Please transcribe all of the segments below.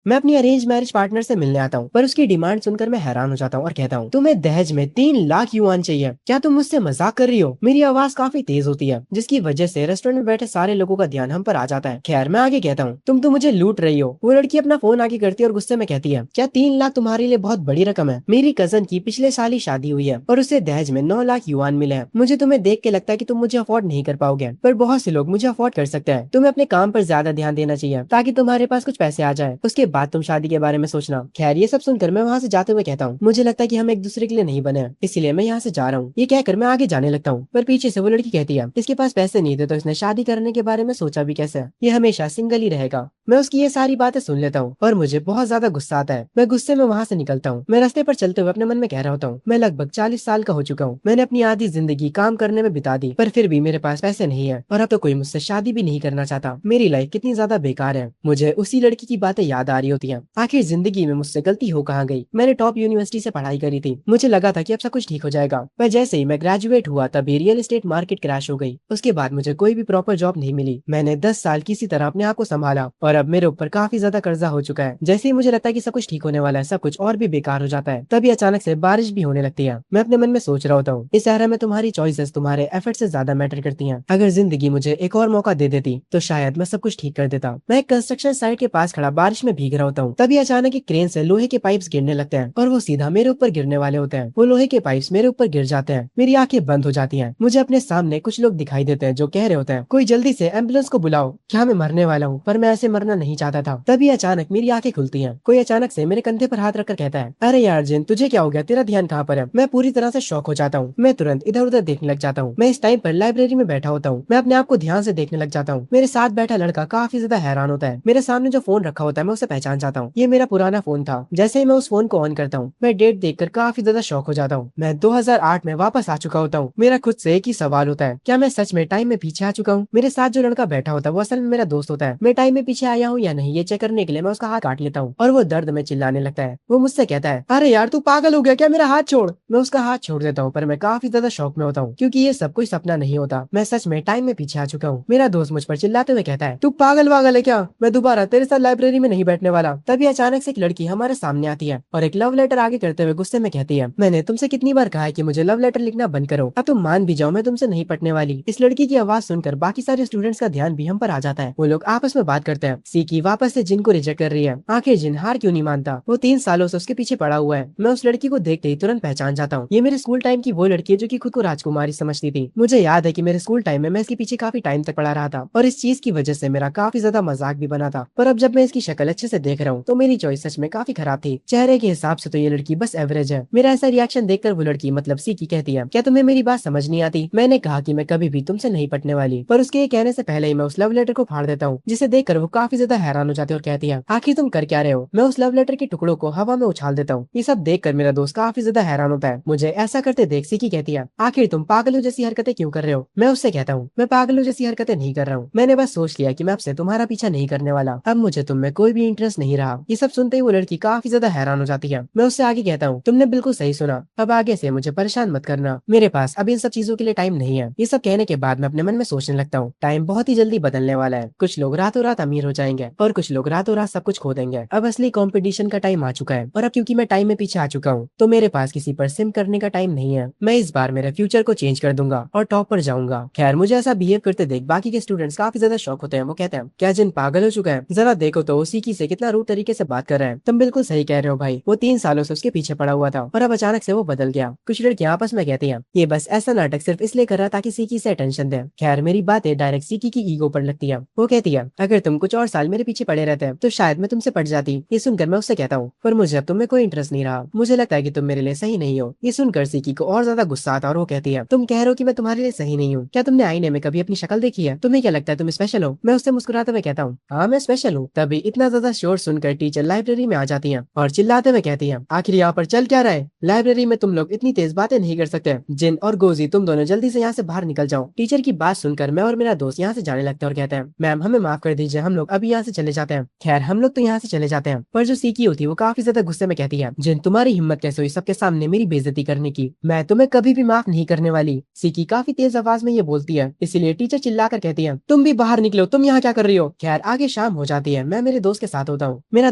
मैं अपनी arrange marriage partner से मिलने आता हूँ, पर उसकी डिमांड सुनकर मैं हैरान हो जाता हूँ और कहता हूँ, तुम्हें दहेज में 3 लाख युआन चाहिए? क्या तुम मुझसे मजाक कर रही हो? मेरी आवाज काफी तेज होती है, जिसकी वजह से रेस्टोरेंट में बैठे सारे लोगों का ध्यान हम पर आ जाता है। खैर, मैं आगे कहता हूँ, तुम तो मुझे लूट रही हो। वो लड़की अपना फोन आगे करती है और गुस्से में कहती है, क्या 3 लाख तुम्हारे लिए बहुत बड़ी रकम है? मेरी कजन की पिछले साल ही शादी हुई है और उसे दहेज में 9 लाख युआन मिले हैं। मुझे तुम्हें देख के लगता है कि तुम मुझे अफोर्ड नहीं कर पाओगे, पर बहुत से लोग मुझे अफोर्ड कर सकते हैं। तुम्हें अपने काम पर ज्यादा ध्यान देना चाहिए ताकि तुम्हारे पास कुछ पैसे आ जाए, उसके बाद तुम शादी के बारे में सोचना। खैर, ये सब सुनकर मैं वहाँ से जाते हुए कहता हूँ, मुझे लगता है कि हम एक दूसरे के लिए नहीं बने हैं, इसीलिए मैं यहाँ से जा रहा हूँ। ये कहकर मैं आगे जाने लगता हूँ, पर पीछे से वो लड़की कहती है, इसके पास पैसे नहीं थे तो इसने शादी करने के बारे में सोचा भी कैसे? ये हमेशा सिंगल ही रहेगा। मैं उसकी ये सारी बातें सुन लेता हूँ और मुझे बहुत ज्यादा गुस्सा आता है। मैं गुस्से में वहाँ से निकलता हूँ। मैं रास्ते पर चलते हुए अपने मन में कह रहा होता हूँ, मैं लगभग 40 साल का हो चुका हूँ। मैंने अपनी आधी जिंदगी काम करने में बिता दी, पर फिर भी मेरे पास पैसे नहीं है और अब तो कोई मुझसे शादी भी नहीं करना चाहता। मेरी लाइफ कितनी ज्यादा बेकार है। मुझे उसी लड़की की बातें याद आ रही होती हैं। आखिर जिंदगी में मुझसे गलती हो कहाँ गई? मैंने टॉप यूनिवर्सिटी से पढ़ाई करी थी, मुझे लगा था कि अब सब कुछ ठीक हो जाएगा, पर जैसे ही मैं ग्रेजुएट हुआ तभी रियल एस्टेट मार्केट क्रैश हो गई। उसके बाद मुझे कोई भी प्रॉपर जॉब नहीं मिली। मैंने 10 साल किसी तरह अपने आप को संभाला और अब मेरे ऊपर काफी ज्यादा कर्जा हो चुका है। जैसे ही मुझे लगता है कि सब कुछ ठीक होने वाला है, सब कुछ और भी बेकार हो जाता है। तभी अचानक से बारिश भी होने लगती है। मैं अपने मन में सोच रहा होता हूँ, इस एरा में तुम्हारी चॉइसेस तुम्हारे एफर्ट से ज्यादा मैटर करती हैं। अगर जिंदगी मुझे एक और मौका दे देती तो शायद मैं सब कुछ ठीक कर देता। मैं एक कंस्ट्रक्शन साइट के पास खड़ा बारिश में भीग रहा होता हूँ, तभी अचानक एक क्रेन से लोहे के पाइप्स गिरने लगते हैं और वो सीधा मेरे ऊपर गिरने वाले होते हैं। वो लोहे के पाइप्स मेरे ऊपर गिर जाते हैं। मेरी आंखें बंद हो जाती हैं। मुझे अपने सामने कुछ लोग दिखाई देते हैं जो कह रहे होते हैं, कोई जल्दी से एम्बुलेंस को बुलाओ, क्या मैं मरने वाला हूँ? पर मैं ऐसे मरना नहीं चाहता था। तभी अचानक मेरी आंखें खुलती हैं। कोई अचानक से मेरे कंधे पर हाथ रखकर कहता है, अरे यार जिन, तुझे क्या हो गया? तेरा ध्यान कहाँ पर है? मैं पूरी तरह से शॉक हो जाता हूँ। मैं तुरंत इधर उधर देखने लग जाता हूँ। मैं इस टाइम पर लाइब्रेरी में बैठा होता हूँ। मैं अपने आप को ध्यान से देखने लग जाता हूँ। मेरे साथ बैठा लड़का काफी ज्यादा हैरान होता है। मेरे सामने जो फोन रखा होता है मैं उसे पहचान जाता हूँ। ये मेरा पुराना फोन था। जैसे ही मैं उस फोन को ऑन करता हूँ, मैं डेट देखकर काफी ज्यादा शॉक हो जाता हूँ। मैं 2008 में वापस आ चुका होता हूँ। मेरा खुद से एक ही सवाल होता है, क्या मैं सच में टाइम में पीछे आ चुका हूँ? मेरे साथ जो लड़का बैठा होता है वो असल में मेरा दोस्त होता है। मैं टाइम में पीछे आया हूँ या नहीं ये चेक करने के लिए मैं उसका हाथ काट लेता हूँ और वो दर्द में चिल्लाने लगता है। वो मुझसे कहता है, अरे यार तू पागल हो गया क्या? मेरा हाथ छोड़। मैं उसका हाथ छोड़ देता हूँ, पर मैं काफी ज्यादा शौक में होता हूँ क्योंकि ये सब कोई सपना नहीं होता। मैं सच में टाइम में पीछे आ चुका हूँ। मेरा दोस्त मुझ पर चिल्लाते हुए कहता है, तू पागल वागल है क्या? मैं दोबारा तेरे साथ लाइब्रेरी में नहीं बैठने वाला। तभी अचानक से एक लड़की हमारे सामने आती है और एक लव लेटर आगे करते हुए गुस्से में कहती है, मैंने तुमसे कितनी बार कहा है कि मुझे लव लेटर लिखना बंद करो, अब तुम मान भी जाओ मैं तुमसे नहीं पटने वाली। इस लड़की की आवाज सुनकर बाकी सारे स्टूडेंट्स का ध्यान भी हम पर आ जाता है। वो लोग आपस में बात करते हैं, सीकी वापस से जिन को रिजेक्ट कर रही है। आखिर जिन हार क्यों नहीं मानता? वो 3 सालों से उसके पीछे पड़ा हुआ है। मैं उस लड़की को देखते ही तुरंत पहचान जाता हूँ। ये मेरे स्कूल टाइम की वो लड़की है जो कि खुद को राजकुमारी समझती थी। मुझे याद है कि मेरे स्कूल टाइम में मैं इसके पीछे काफी टाइम तक पड़ा रहा था और इस चीज की वजह से मेरा काफी ज्यादा मजाक भी बना था। पर अब जब मैं इसकी शक्ल अच्छे से देख रहा हूँ तो मेरी चॉइस सच में काफी खराब थी। चेहरे के हिसाब से तो ये लड़की बस एवरेज है। मेरा ऐसा रिएक्शन देखकर वो लड़की मतलब सीकी कहती है, क्या तुम्हें मेरी बात समझ नहीं आती? मैंने कहा कि मैं कभी भी तुमसे नहीं पटने वाली। पर उसके ये कहने से पहले ही मैं उस लव लेटर को फाड़ देता हूँ, जिसे देखकर वो काफी ज्यादा हैरान हो जाती है और कहती है, आखिर तुम कर क्या रहे हो? मैं उस लव लेटर के टुकड़ों को हवा में उछाल देता हूँ। ये सब देखकर मेरा दोस्त काफी ज्यादा हैरान होता है। मुझे ऐसा करते देख सीकी कहती है, आखिर तुम पागलों जैसी हरकतें क्यों कर रहे हो? मैं उससे कहता हूँ, मैं पागलों जैसी हरकतें नहीं कर रहा हूँ। मैंने बस सोच लिया कि मैं आपसे तुम्हारा पीछा नहीं करने वाला। अब मुझे तुम में कोई भी इंटरेस्ट नहीं रहा। ये सब सुनते ही वो लड़की काफी ज्यादा हैरान हो जाती है। मैं उससे आगे कहता हूँ, तुमने बिल्कुल सही सुना, अब आगे से मुझे परेशान मत करना। मेरे पास अब इन सब चीजों के लिए टाइम नहीं है। ये सब कहने के बाद मैं अपने मन में सोचने लगता हूँ, टाइम बहुत ही जल्दी बदलने वाला है। कुछ लोग रातों रात अमीर हो जाएंगे और कुछ लोग रातों रात सब कुछ खो देंगे। अब असली कंपटीशन का टाइम आ चुका है और अब क्योंकि मैं टाइम में पीछे आ चुका हूँ तो मेरे पास किसी पर सिम करने का टाइम नहीं है। मैं इस बार मेरे फ्यूचर को चेंज कर दूंगा और टॉप पर जाऊंगा। खैर, मुझे ऐसा बिहेव करते देख बाकी के स्टूडेंट्स काफी ज्यादा शौक होते हैं। वो कहते हैं, क्या जिन पागल हो चुका है? जरा देखो तो उसी की से कितना रूड तरीके से बात कर रहा है। तुम बिल्कुल सही कह रहे हो भाई, वो 3 सालों से उसके पीछे पड़ा हुआ था और अब अचानक से वो बदल गया। कुछ लड़कियां आपस में कहती हैं, ये बस ऐसा नाटक सिर्फ इसलिए कर रहा ताकि सीकी से अटेंशन दे। खैर, मेरी बातें डायरेक्ट सीकी की ईगो पर लगती है। वो कहती है, अगर तुम कुछ और साल मेरे पीछे पड़े रहते तो शायद मैं तुमसे पट जाती। ये सुनकर मैं उससे कहता हूँ, पर मुझे अब तुम में कोई इंटरेस्ट नहीं रहा। मुझे लगता है कि तुम मेरे लिए सही नहीं हो। ये सुनकर सीकी को और ज्यादा गुस्सा आता है और वो कहती है, तुम कह रहे हो कि मैं तुम्हारे लिए सही नहीं हूँ? क्या तुमने आईने में कभी अपनी शक्ल देखी है? तुम्हें क्या लगता है तुम स्पेशल हो? मैं उससे मुस्कुराते हुए कहता हूँ, हाँ मैं स्पेशल हूँ। तभी इतना ज्यादा शोर सुनकर टीचर लाइब्रेरी में आ जाती है और चिल्लाते हुए कहती है, आखिर यहाँ पर चल क्या रहा है? लाइब्रेरी में तुम लोग इतनी तेज बातें नहीं कर सकते। जिन और गोजी, तुम दोनों जल्दी से यहाँ से बाहर निकल जाओ। टीचर की बात सुनकर मैं और मेरा दोस्त यहाँ से जाने लगते हैं और कहते हैं, मैम हमें माफ कर दीजिए, हम लोग अभी यहाँ से चले जाते हैं। खैर हम लोग तो यहाँ से चले जाते हैं, पर जो सीकी होती है वो काफी ज्यादा गुस्से में कहती है, जिन तुम्हारी हिम्मत कैसे हुई सबके सामने मेरी बेइज्जती करने की, मैं तुम्हें कभी भी माफ नहीं करने वाली। सीकी काफी तेज आवाज में ये बोलती है, इसीलिए टीचर चिल्लाकर कहती है, तुम भी बाहर निकलो, तुम यहाँ क्या कर रही हो। खैर आगे शाम हो जाती है, मैं मेरे दोस्त के साथ होता हूँ। मेरा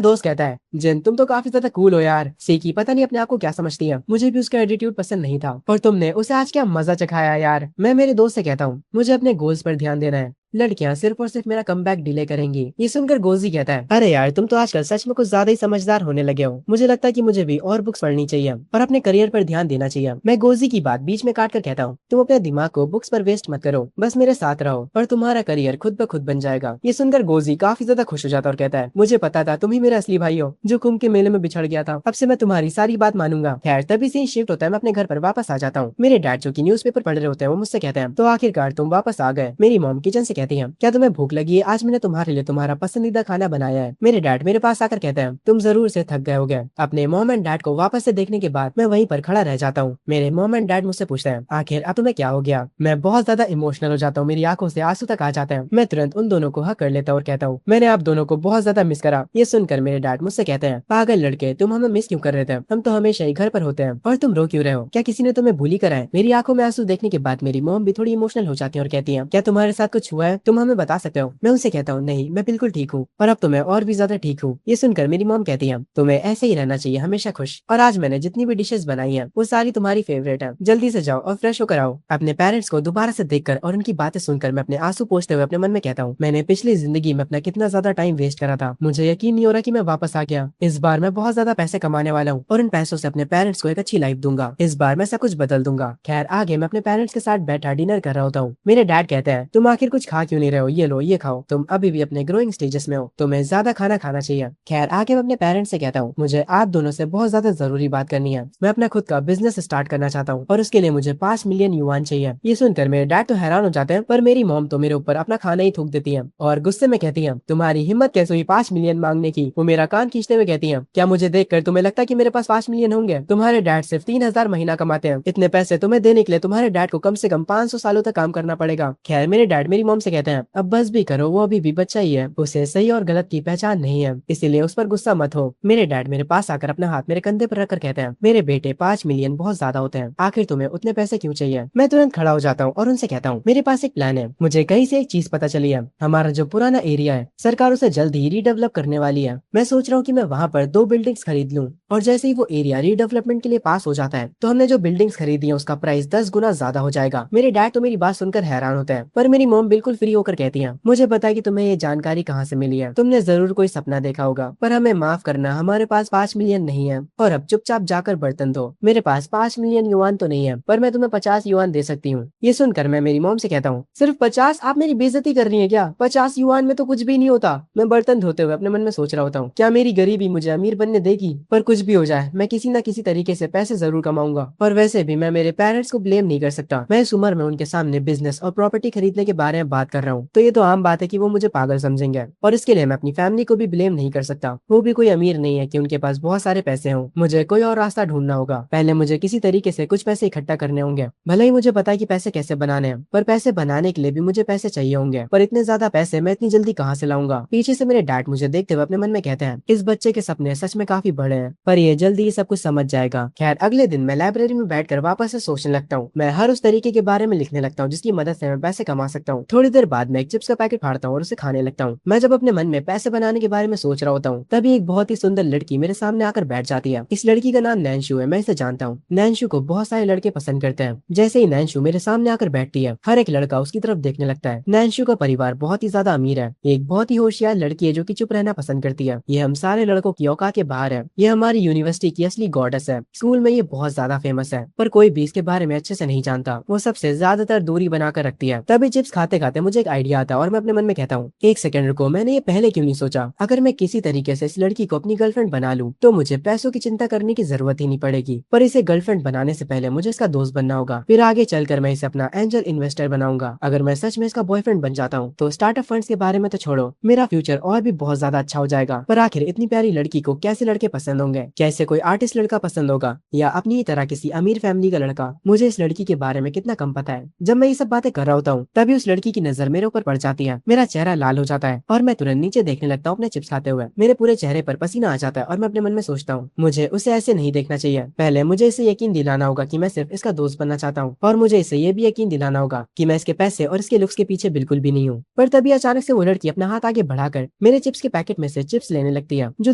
दोस्त कहता है, जिन तुम तो काफी ज्यादा कूल हो यार। सीकी पता नहीं अपने आप को क्या समझती है, मुझे भी उसका एटीट्यूड पसंद नहीं था, और तुमने उसे आज क्या मजा चखाया यार। मैं मेरे दोस्त से कहता हूँ, मुझे अपने गोल्स पर ध्यान देना है, लड़कियां सिर्फ और सिर्फ मेरा कमबैक डिले करेंगी। ये सुनकर गोजी कहता है, अरे यार तुम तो आजकल सच में कुछ ज्यादा ही समझदार होने लगे हो। मुझे लगता है कि मुझे भी और बुक्स पढ़नी चाहिए और अपने करियर पर ध्यान देना चाहिए। मैं गोजी की बात बीच में काट कर कहता हूँ, तुम अपने दिमाग को बुक्स पर वेस्ट मत करो, बस मेरे साथ रहो और तुम्हारा करियर खुद ब खुद बन जाएगा। ये सुनकर गोजी काफी ज्यादा खुश हो जाता है और कहता है, मुझे पता था तुम ही मेरा असली भाई हो जो कुंभ के मेले में बिछड़ गया था। अब से मैं तुम्हारी सारी बात मानूंगा। खैर तभी सीन शिफ्ट होता है, मैं अपने घर पर वापस आ जाता हूँ। मेरे डैड जो की न्यूज़पेपर पढ़ रहे होते हैं वो मुझसे कहते हैं, तो आखिरकार तुम वापस आ गए। मेरी मॉम किचन से कहती है, क्या तुम्हें भूख लगी है? आज मैंने तुम्हारे लिए तुम्हारा पसंदीदा खाना बनाया है। मेरे डैड मेरे पास आकर कहते हैं, तुम जरूर से थक गए होगे। अपने मॉम एंड डैड को वापस से देखने के बाद मैं वहीं पर खड़ा रह जाता हूँ। मेरे मॉम एंड डैड मुझसे पूछते हैं, आखिर अब तुम्हें क्या हो गया? मैं बहुत ज्यादा इमोशनल हो जाता हूँ, मेरी आंखों से आंसू तक आ जाते हैं। मैं तुरंत उन दोनों को हक कर लेता हूँ और कहता हूँ, मैंने आप दोनों को बहुत ज्यादा मिस करा। ये सुनकर मेरे डैड मुझसे कहते हैं, पागल लड़के, तुम हमें मिस क्यों कर रहे थे? हम तो हमेशा ही घर पर होते हैं और तुम रो क्यों रहे हो? क्या किसी ने तुम्हें भूली करा है? मेरी आंखों में आंसू देखने के बाद मेरी मॉम भी थोड़ी इमोशनल हो जाती है और कहती है, क्या तुम्हारे साथ कुछ हुआ है? तुम हमें बता सकते हो? मैं उनसे कहता हूँ, नहीं मैं बिल्कुल ठीक हूँ, और अब तो मैं और भी ज्यादा ठीक हूँ। ये सुनकर मेरी मॉम कहती है, तुम्हें ऐसे ही रहना चाहिए, हमेशा खुश। और आज मैंने जितनी भी डिशेस बनाई है वो सारी तुम्हारी फेवरेट है। जल्दी से जाओ और फ्रेश होकर आओ। अपने पेरेंट्स को दोबारा से देखकर और उनकी बातें सुनकर मैं अपने आंसू पोंछते हुए अपने मन में कहता हूँ, मैंने पिछली जिंदगी में अपना कितना ज्यादा टाइम वेस्ट करा था। मुझे यकीन नहीं हो रहा कि मैं वापस आ गया। इस बार मैं बहुत ज्यादा पैसे कमाने वाला हूँ और इन पैसों से अपने पेरेंट्स को एक अच्छी लाइफ दूंगा। इस बार मैं सब कुछ बदल दूंगा। खैर आगे मैं अपने पेरेंट्स के साथ बैठा डिनर कर रहा होता हूँ। मेरे डैड कहते हैं, तुम आखिर कुछ खा क्यों नहीं रहे हो? ये लो ये खाओ, तुम अभी भी अपने ग्रोइंग स्टेजेस में हो, तुम्हें ज्यादा खाना खाना चाहिए। खैर आगे मैं अपने पेरेंट्स से कहता हूँ, मुझे आप दोनों से बहुत ज्यादा जरूरी बात करनी है। मैं अपना खुद का बिजनेस स्टार्ट करना चाहता हूँ और उसके लिए मुझे 5 मिलियन युआन चाहिए। ये सुनकर मेरे डैड तो हैरान हो जाते हैं, पर मेरी मॉम तो मेरे ऊपर अपना खाना ही थूक देती है और गुस्से में कहती है, तुम्हारी हिम्मत कैसे हुई 5 मिलियन मांगने की? वो मेरा कान खींचते हुए कहती है, क्या मुझे देखकर तुम्हें लगता है कि मेरे पास 5 मिलियन होंगे? तुम्हारे डैड सिर्फ 3,000 महीना कमाते हैं। इतने पैसे तुम्हें देने के लिए तुम्हारे डैड को कम से कम 500 सालों तक काम करना पड़ेगा। खैर मेरे डैड मेरी मॉम से कहते हैं, अब बस भी करो, वो अभी भी बच्चा ही है, उसे सही और गलत की पहचान नहीं है, इसीलिए उस पर गुस्सा मत हो। मेरे डैड मेरे पास आकर अपना हाथ मेरे कंधे पर रखकर कहते हैं, मेरे बेटे 5 मिलियन बहुत ज्यादा होते हैं, आखिर तुम्हें उतने पैसे क्यों चाहिए? मैं तुरंत खड़ा हो जाता हूँ और उनसे कहता हूँ, मेरे पास एक प्लान है। मुझे कहीं से एक चीज पता चली है, हमारा जो पुराना एरिया है सरकार उसे जल्द ही रीडेवलप करने वाली है। मैं सोच रहा हूँ कि मैं वहाँ पर 2 बिल्डिंग्स खरीद लूँ और जैसे ही वो एरिया रीडेवलपमेंट के लिए पास हो जाता है तो हमने जो बिल्डिंग्स खरीदी है उसका प्राइस 10 गुना ज्यादा हो जाएगा। मेरे डैड तो मेरी बात सुनकर हैरान होते हैं, पर मेरी मॉम बिल्कुल फ्री होकर कहती है, मुझे पता है कि तुम्हें ये जानकारी कहाँ से मिली है, तुमने जरूर कोई सपना देखा होगा, पर हमें माफ करना, हमारे पास 5 मिलियन नहीं है और अब चुपचाप जाकर बर्तन धो। मेरे पास 5 मिलियन युआन तो नहीं है, पर मैं तुम्हें 50 युआन दे सकती हूँ। ये सुनकर मैं मेरी मॉम से कहता हूँ, सिर्फ 50? आप मेरी बेइज्जती कर रही है क्या? 50 युआन में तो कुछ भी नहीं होता। मैं बर्तन धोते हुए अपने मन में सोच रहा होता हूँ, क्या मेरी गरीबी मुझे अमीर बनने देगी? पर कुछ भी हो जाए मैं किसी न किसी तरीके से पैसे जरूर कमाऊंगा, और वैसे भी मैं मेरे पेरेंट्स को ब्लेम नहीं कर सकता। मैं इस उम्र में उनके सामने बिजनेस और प्रॉपर्टी खरीदने के बारे में बात कर रहा हूँ, तो ये तो आम बात है कि वो मुझे पागल समझेंगे, और इसके लिए मैं अपनी फैमिली को भी ब्लेम नहीं कर सकता। वो भी कोई अमीर नहीं है कि उनके पास बहुत सारे पैसे हों। मुझे कोई और रास्ता ढूंढना होगा। पहले मुझे किसी तरीके से कुछ पैसे इकट्ठा करने होंगे। भले ही मुझे पता है कि पैसे कैसे बनाने हैं, पर पैसे बनाने के लिए भी मुझे पैसे चाहिए होंगे, पर इतने ज्यादा पैसे मैं इतनी जल्दी कहाँ से लाऊंगा? पीछे से मेरे डैड मुझे देखते हुए अपने मन में कहते हैं, इस बच्चे के सपने सच में काफी बड़े हैं, पर ये जल्दी ही सब कुछ समझ जाएगा। खैर अगले दिन मैं लाइब्रेरी में बैठकर वापस से सोचने लगता हूँ। मैं हर उस तरीके के बारे में लिखने लगता हूँ जिसकी मदद से मैं पैसे कमा सकता हूँ। थोड़ी देर बाद मैं एक चिप्स का पैकेट फाड़ता हूँ और उसे खाने लगता हूँ। मैं जब अपने मन में पैसे बनाने के बारे में सोच रहा होता हूँ तभी एक बहुत ही सुंदर लड़की मेरे सामने आकर बैठ जाती है। इस लड़की का नाम नैनशु है। मैं इसे जानता हूँ। नैनशु को बहुत सारे लड़के पसंद करते हैं। जैसे ही नैनशु मेरे सामने आकर बैठती है हर एक लड़का उसकी तरफ देखने लगता है। नैनशु का परिवार बहुत ही ज्यादा अमीर है। एक बहुत ही होशियार लड़की है जो कि चुप रहना पसंद करती है। ये हम सारे लड़कों की औकात के बाहर है। ये हमारी यूनिवर्सिटी की असली गॉडेस है। स्कूल में ये बहुत ज्यादा फेमस है, पर कोई भी इसके बारे में अच्छे से नहीं जानता। वो सबसे ज्यादातर दूरी बनाकर रखती है। तभी चिप्स खाते खाते मुझे एक आइडिया आता है और मैं अपने मन में कहता हूँ, एक सेकंड रुको, मैंने ये पहले क्यों नहीं सोचा? अगर मैं किसी तरीके से इस लड़की को अपनी गर्लफ्रेंड बना लूं तो मुझे पैसों की चिंता करने की जरूरत ही नहीं पड़ेगी। पर इसे गर्लफ्रेंड बनाने से पहले मुझे इसका दोस्त बनना होगा, फिर आगे चलकर मैं इसे अपना एंजल इन्वेस्टर बनाऊंगा। अगर मैं सच में इसका बॉयफ्रेंड बन जाता हूँ तो स्टार्टअप फंड्स के बारे में तो छोड़ो, मेरा फ्यूचर और भी बहुत ज्यादा अच्छा हो जाएगा। पर आखिर इतनी प्यारी लड़की को कैसे लड़के पसंद होंगे? कैसे कोई आर्टिस्ट लड़का पसंद होगा या अपनी ही तरह किसी अमीर फैमिली का लड़का? मुझे इस लड़की के बारे में कितना कम पता है। जब मैं ये सब बातें कर रहा होता हूँ तभी उस लड़की की नजर मेरे ऊपर पड़ जाती है। मेरा चेहरा लाल हो जाता है और मैं तुरंत नीचे देखने लगता हूँ अपने चिप्स खाते हुए। मेरे पूरे चेहरे पर पसीना आ जाता है और मैं अपने मन में सोचता हूँ मुझे उसे ऐसे नहीं देखना चाहिए। पहले मुझे इसे यकीन दिलाना होगा कि मैं सिर्फ इसका दोस्त बनना चाहता हूँ, और मुझे इसे ये भी यकीन दिलाना होगा कि मैं इसके पैसे और इसके लुक्स के पीछे बिल्कुल भी नहीं हूँ। पर तभी अचानक से वो लड़की अपना हाथ आगे बढ़ाकर मेरे चिप्स के पैकेट में से चिप्स लेने लगती है, जो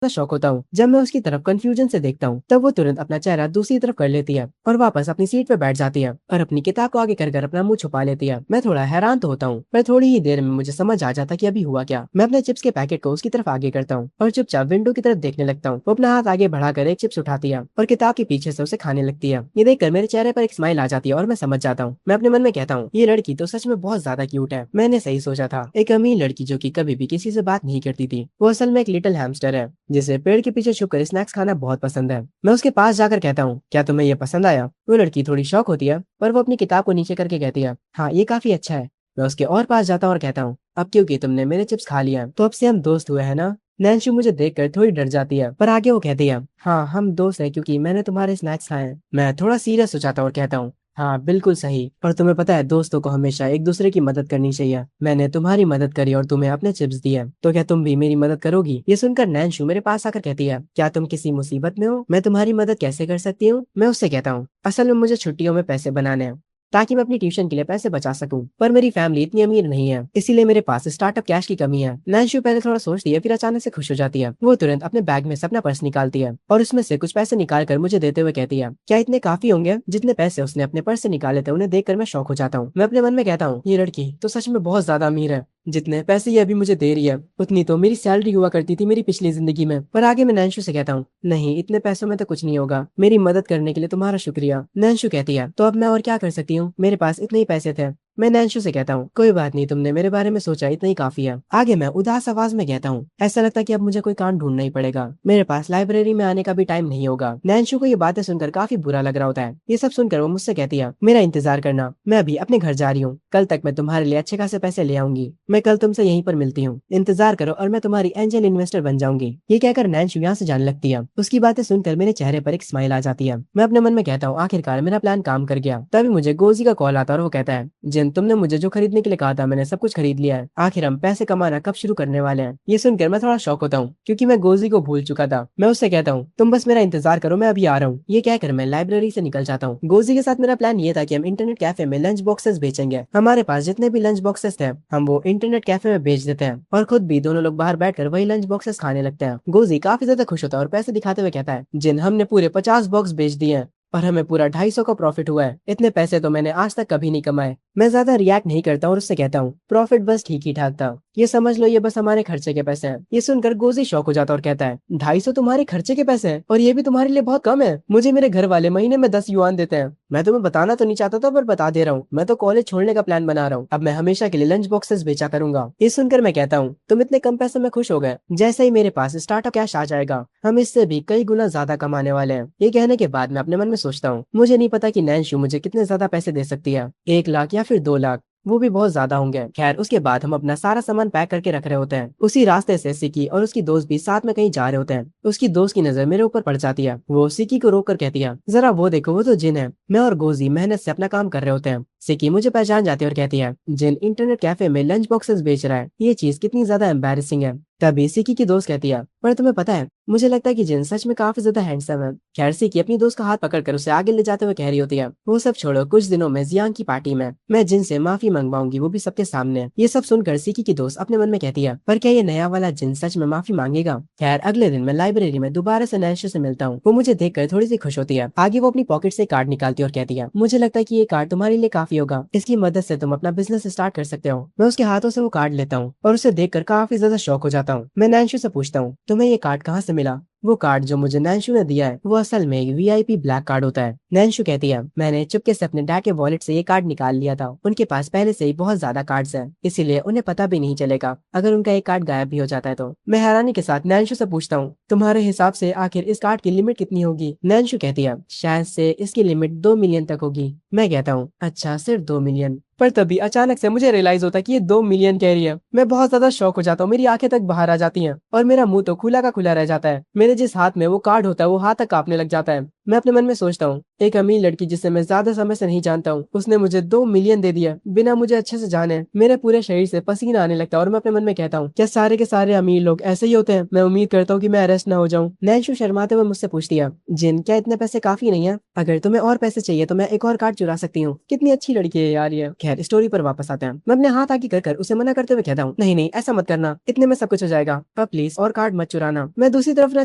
का शौक होता हूँ। जब मैं उसकी तरफ कंफ्यूजन से देखता हूँ तब वो तुरंत अपना चेहरा दूसरी तरफ कर लेती है और वापस अपनी सीट पर बैठ जाती है और अपनी किताब को आगे कर अपना मुंह छुपा लेती है। मैं थोड़ा हैरान तो होता हूँ, पर थोड़ी ही देर में मुझे समझ आ जाता कि अभी हुआ क्या। मैं अपने चिप्स के पैकेट को उसकी तरफ आगे करता हूँ और चुपचाप विंडो की तरफ देखने लगता हूँ। वो अपना हाथ आगे बढ़ाकर एक चिप्स उठाती है और किताब के पीछे से उसे खाने लगती है। ये देखकर मेरे चेहरे पर एक स्माइल आ जाती है और मैं समझ जाता हूँ। मैं अपने मन में कहता हूँ ये लड़की तो सच में बहुत ज्यादा क्यूट है। मैंने सही सोचा था, एक अमीर लड़की जो कि कभी भी किसी से बात नहीं करती थी, वो असल में एक लिटिल हैमस्टर है जिसे पेड़ के पीछे छुपकर स्नैक्स खाना बहुत पसंद है। मैं उसके पास जाकर कहता हूँ क्या तुम्हें ये पसंद आया? वो लड़की थोड़ी शौक होती है पर वो अपनी किताब को नीचे करके कहती है हाँ ये काफी अच्छा है। मैं उसके और पास जाता हूँ और कहता हूँ अब क्योंकि तुमने मेरे चिप्स खा लिया तो अब से हम दोस्त हुए हैं ना? नैन्शी मुझे देखकर थोड़ी डर जाती है पर आगे वो कहती है हाँ हम दोस्त हैं क्योंकि मैंने तुम्हारे स्नैक्स खाए हैं। मैं थोड़ा सीरियस हो जाता हूँ और कहता हूँ हाँ बिल्कुल सही, और तुम्हें पता है दोस्तों को हमेशा एक दूसरे की मदद करनी चाहिए। मैंने तुम्हारी मदद करी और तुम्हें अपने चिप्स दिए, तो क्या तुम भी मेरी मदद करोगी? ये सुनकर नैन्शु मेरे पास आकर कहती है क्या तुम किसी मुसीबत में हो? मैं तुम्हारी मदद कैसे कर सकती हूँ? मैं उससे कहता हूँ असल में मुझे छुट्टियों में पैसे बनाने हैं ताकि मैं अपनी ट्यूशन के लिए पैसे बचा सकूं, पर मेरी फैमिली इतनी अमीर नहीं है, इसीलिए मेरे पास स्टार्टअप कैश की कमी है। नैन्शु पहले थोड़ा सोचती है फिर अचानक से खुश हो जाती है। वो तुरंत अपने बैग में से अपना पर्स निकालती है और उसमें से कुछ पैसे निकाल कर मुझे देते हुए कहती है क्या इतने काफी होंगे? जितने पैसे उसने अपने पर्स से निकाले थे उन्हें देखकर मैं शौक हो जाता हूँ। मैं अपने मन में कहता हूँ ये लड़की तो सच में बहुत ज्यादा अमीर है, जितने पैसे ये अभी मुझे दे रही है उतनी तो मेरी सैलरी हुआ करती थी मेरी पिछली जिंदगी में। पर आगे मैं नैन्शु से कहता हूँ नहीं इतने पैसों में तो कुछ नहीं होगा, मेरी मदद करने के लिए तुम्हारा शुक्रिया। नैन्शु कहती है तो अब मैं और क्या कर सकती हूँ, मेरे पास इतने ही पैसे थे। मैं नैन्शु से कहता हूँ कोई बात नहीं, तुमने मेरे बारे में सोचा इतना ही काफी है। आगे मैं उदास आवाज में कहता हूँ ऐसा लगता है कि अब मुझे कोई काम ढूंढना ही पड़ेगा, मेरे पास लाइब्रेरी में आने का भी टाइम नहीं होगा। नैन्शु को ये बातें सुनकर काफी बुरा लग रहा होता है। ये सब सुनकर वो मुझसे कहती है मेरा इंतजार करना, मैं अभी अपने घर जा रही हूँ, कल तक मैं तुम्हारे लिए अच्छे खासे पैसे ले आऊंगी। मैं कल तुमसे यहीं पर मिलती हूँ, इंतजार करो और मैं तुम्हारी एंजल इन्वेस्टर बन जाऊंगी। ये कहकर नैन्शु यहाँ से जाने लगती है। उसकी बातें सुनकर मेरे चेहरे पर एक स्माइल आ जाती है। मैं अपने मन में कहता हूँ आखिरकार मेरा प्लान काम कर गया। तभी मुझे गोजी का कॉल आता है और वो कहता है जिन तुमने मुझे जो खरीदने के लिए कहा था मैंने सब कुछ खरीद लिया है, आखिर हम पैसे कमाना कब शुरू करने वाले हैं? ये सुनकर मैं थोड़ा शॉक होता हूँ क्योंकि मैं गोजी को भूल चुका था। मैं उससे कहता हूँ तुम बस मेरा इंतजार करो मैं अभी आ रहा हूँ। ये कहकर मैं लाइब्रेरी से निकल जाता हूँ। गोजी के साथ मेरा प्लान ये था कि हम इंटरनेट कैफे में लंच बॉक्सेस बेचेंगे। हमारे पास जितने भी लंच बॉक्सेस थे हम वो इंटरनेट कैफे में बेच देते हैं और खुद भी दोनों लोग बाहर बैठकर वही लंच बॉक्सेस खाने लगते हैं। गोजी काफी ज्यादा खुश होता है और पैसे दिखाते हुए कहता है जिन हमने पूरे 50 बॉक्स बेच दिए हैं और हमें पूरा 250 का प्रॉफिट हुआ है, इतने पैसे तो मैंने आज तक कभी नहीं कमाए। मैं ज्यादा रिएक्ट नहीं करता और उससे कहता हूँ प्रॉफिट बस ठीक ही ठाक था, ये समझ लो ये बस हमारे खर्चे के पैसे हैं। ये सुनकर गोजी शौक हो जाता और कहता है 250 तुम्हारे खर्चे के पैसे हैं और ये भी तुम्हारे लिए बहुत कम है? मुझे मेरे घर वाले महीने में 10 युआन देते हैं। मैं तुम्हें बताना तो नहीं चाहता था पर बता दे रहा हूँ, मैं तो कॉलेज छोड़ने का प्लान बना रहा हूँ, अब मैं हमेशा के लिए लंच बॉक्सेस बेचा करूंगा। ये सुनकर मैं कहता हूँ तुम इतने कम पैसे में खुश हो गए, जैसे ही मेरे पास स्टार्टअप कैश आ जाएगा हम इससे भी कई गुना ज्यादा कमाने वाले हैं। ये कहने के बाद मैं अपने मन में सोचता हूँ मुझे नहीं पता कि नैन्शु मुझे कितने ज्यादा पैसे दे सकती है, 1 लाख या फिर 2 लाख, वो भी बहुत ज्यादा होंगे। खैर उसके बाद हम अपना सारा सामान पैक करके रख रहे होते हैं। उसी रास्ते से सिकी और उसकी दोस्त भी साथ में कहीं जा रहे होते हैं। उसकी दोस्त की नजर मेरे ऊपर पड़ जाती है। वो सिकी को रोक कर कहती है जरा वो देखो वो तो जिन है। मैं और गोजी मेहनत से अपना काम कर रहे होते हैं। सिकी मुझे पहचान जाती है और कहती है जिन इंटरनेट कैफे में लंच बॉक्सेस बेच रहा है, ये चीज कितनी ज्यादा एम्बैरेसिंग है। तभी सिकी की दोस्त कहती है पर तुम्हें पता है मुझे लगता है कि जिन सच में काफी ज्यादा हैंडसम है। खैर सिकी अपनी दोस्त का हाथ पकड़कर उसे आगे ले जाते हुए कह रही होती है वो सब छोड़ो, कुछ दिनों में जियांग की पार्टी में मैं जिन से माफी मंगवाऊंगी, वो भी सबके सामने। ये सब सुनकर सिकी की दोस्त अपने मन में कहती है पर क्या ये नया वाला जिन सच में माफी मांगेगा? खैर अगले दिन मैं लाइब्रेरी में दोबारा से नैन्शु से मिलता हूँ। वो मुझे देखकर थोड़ी सी खुश होती है। आगे वो अपनी पॉकेट से कार्ड निकालती है और कहती है मुझे लगता है कि ये कार्ड तुम्हारे लिए काफी होगा, इसकी मदद से तुम अपना बिजनेस स्टार्ट कर सकते हो। मैं उसके हाथों से वो कार्ड लेता हूँ और उसे देखकर काफी ज्यादा शौक हो जाता हूँ। मैं नैन्शु से पूछता हूँ तुम्हें ये कार्ड कहाँ से मिला? वो कार्ड जो मुझे नैन्शु ने दिया है वो असल में एक वीआईपी ब्लैक कार्ड होता है। नैन्शु कहती है मैंने चुपके से अपने डैड के वॉलेट से ये कार्ड निकाल लिया था। उनके पास पहले से ही बहुत ज्यादा कार्ड्स हैं, इसीलिए उन्हें पता भी नहीं चलेगा अगर उनका एक कार्ड गायब भी हो जाता है तो। मैं हैरानी के साथ नैन्शु से पूछता हूँ तुम्हारे हिसाब से आखिर इस कार्ड की लिमिट कितनी होगी? नैन्शु कहती है शायद से इसकी लिमिट 2 मिलियन तक होगी। मैं कहता हूँ अच्छा सिर्फ 2 मिलियन? पर तभी अचानक से मुझे रियलाइज होता है कि ये 2 मिलियन कह रही है। मैं बहुत ज्यादा शौक हो जाता हूँ, मेरी आंखें तक बाहर आ जाती हैं और मेरा मुंह तो खुला का खुला रह जाता है। मेरे जिस हाथ में वो कार्ड होता है वो हाथ तक कांपने लग जाता है। मैं अपने मन में सोचता हूँ एक अमीर लड़की जिसे मैं ज्यादा समय से नहीं जानता हूँ, उसने मुझे 2 मिलियन दे दिया बिना मुझे अच्छे से जाने। मेरे पूरे शरीर से पसीना आने लगता है और मैं अपने मन में कहता हूँ, क्या सारे के सारे अमीर लोग ऐसे ही होते हैं? मैं उम्मीद करता हूँ कि मैं अरेस्ट ना हो जाऊँ। नैन्शु शर्माते हुए मुझसे पूछती है, जिन क्या इतने पैसे काफी नहीं है? अगर तुम्हें और पैसे चाहिए तो मैं एक और कार्ड चुरा सकती हूँ। कितनी अच्छी लड़की है यार ये। खैर स्टोरी पर वापस आते हैं। मैं अपने हाथ आगे कर उसे मना करते हुए कहता हूँ, नहीं नहीं ऐसा मत करना, इतने में सब कुछ हो जाएगा। पर प्लीज और कार्ड मत चुराना। मैं दूसरी तरफ ना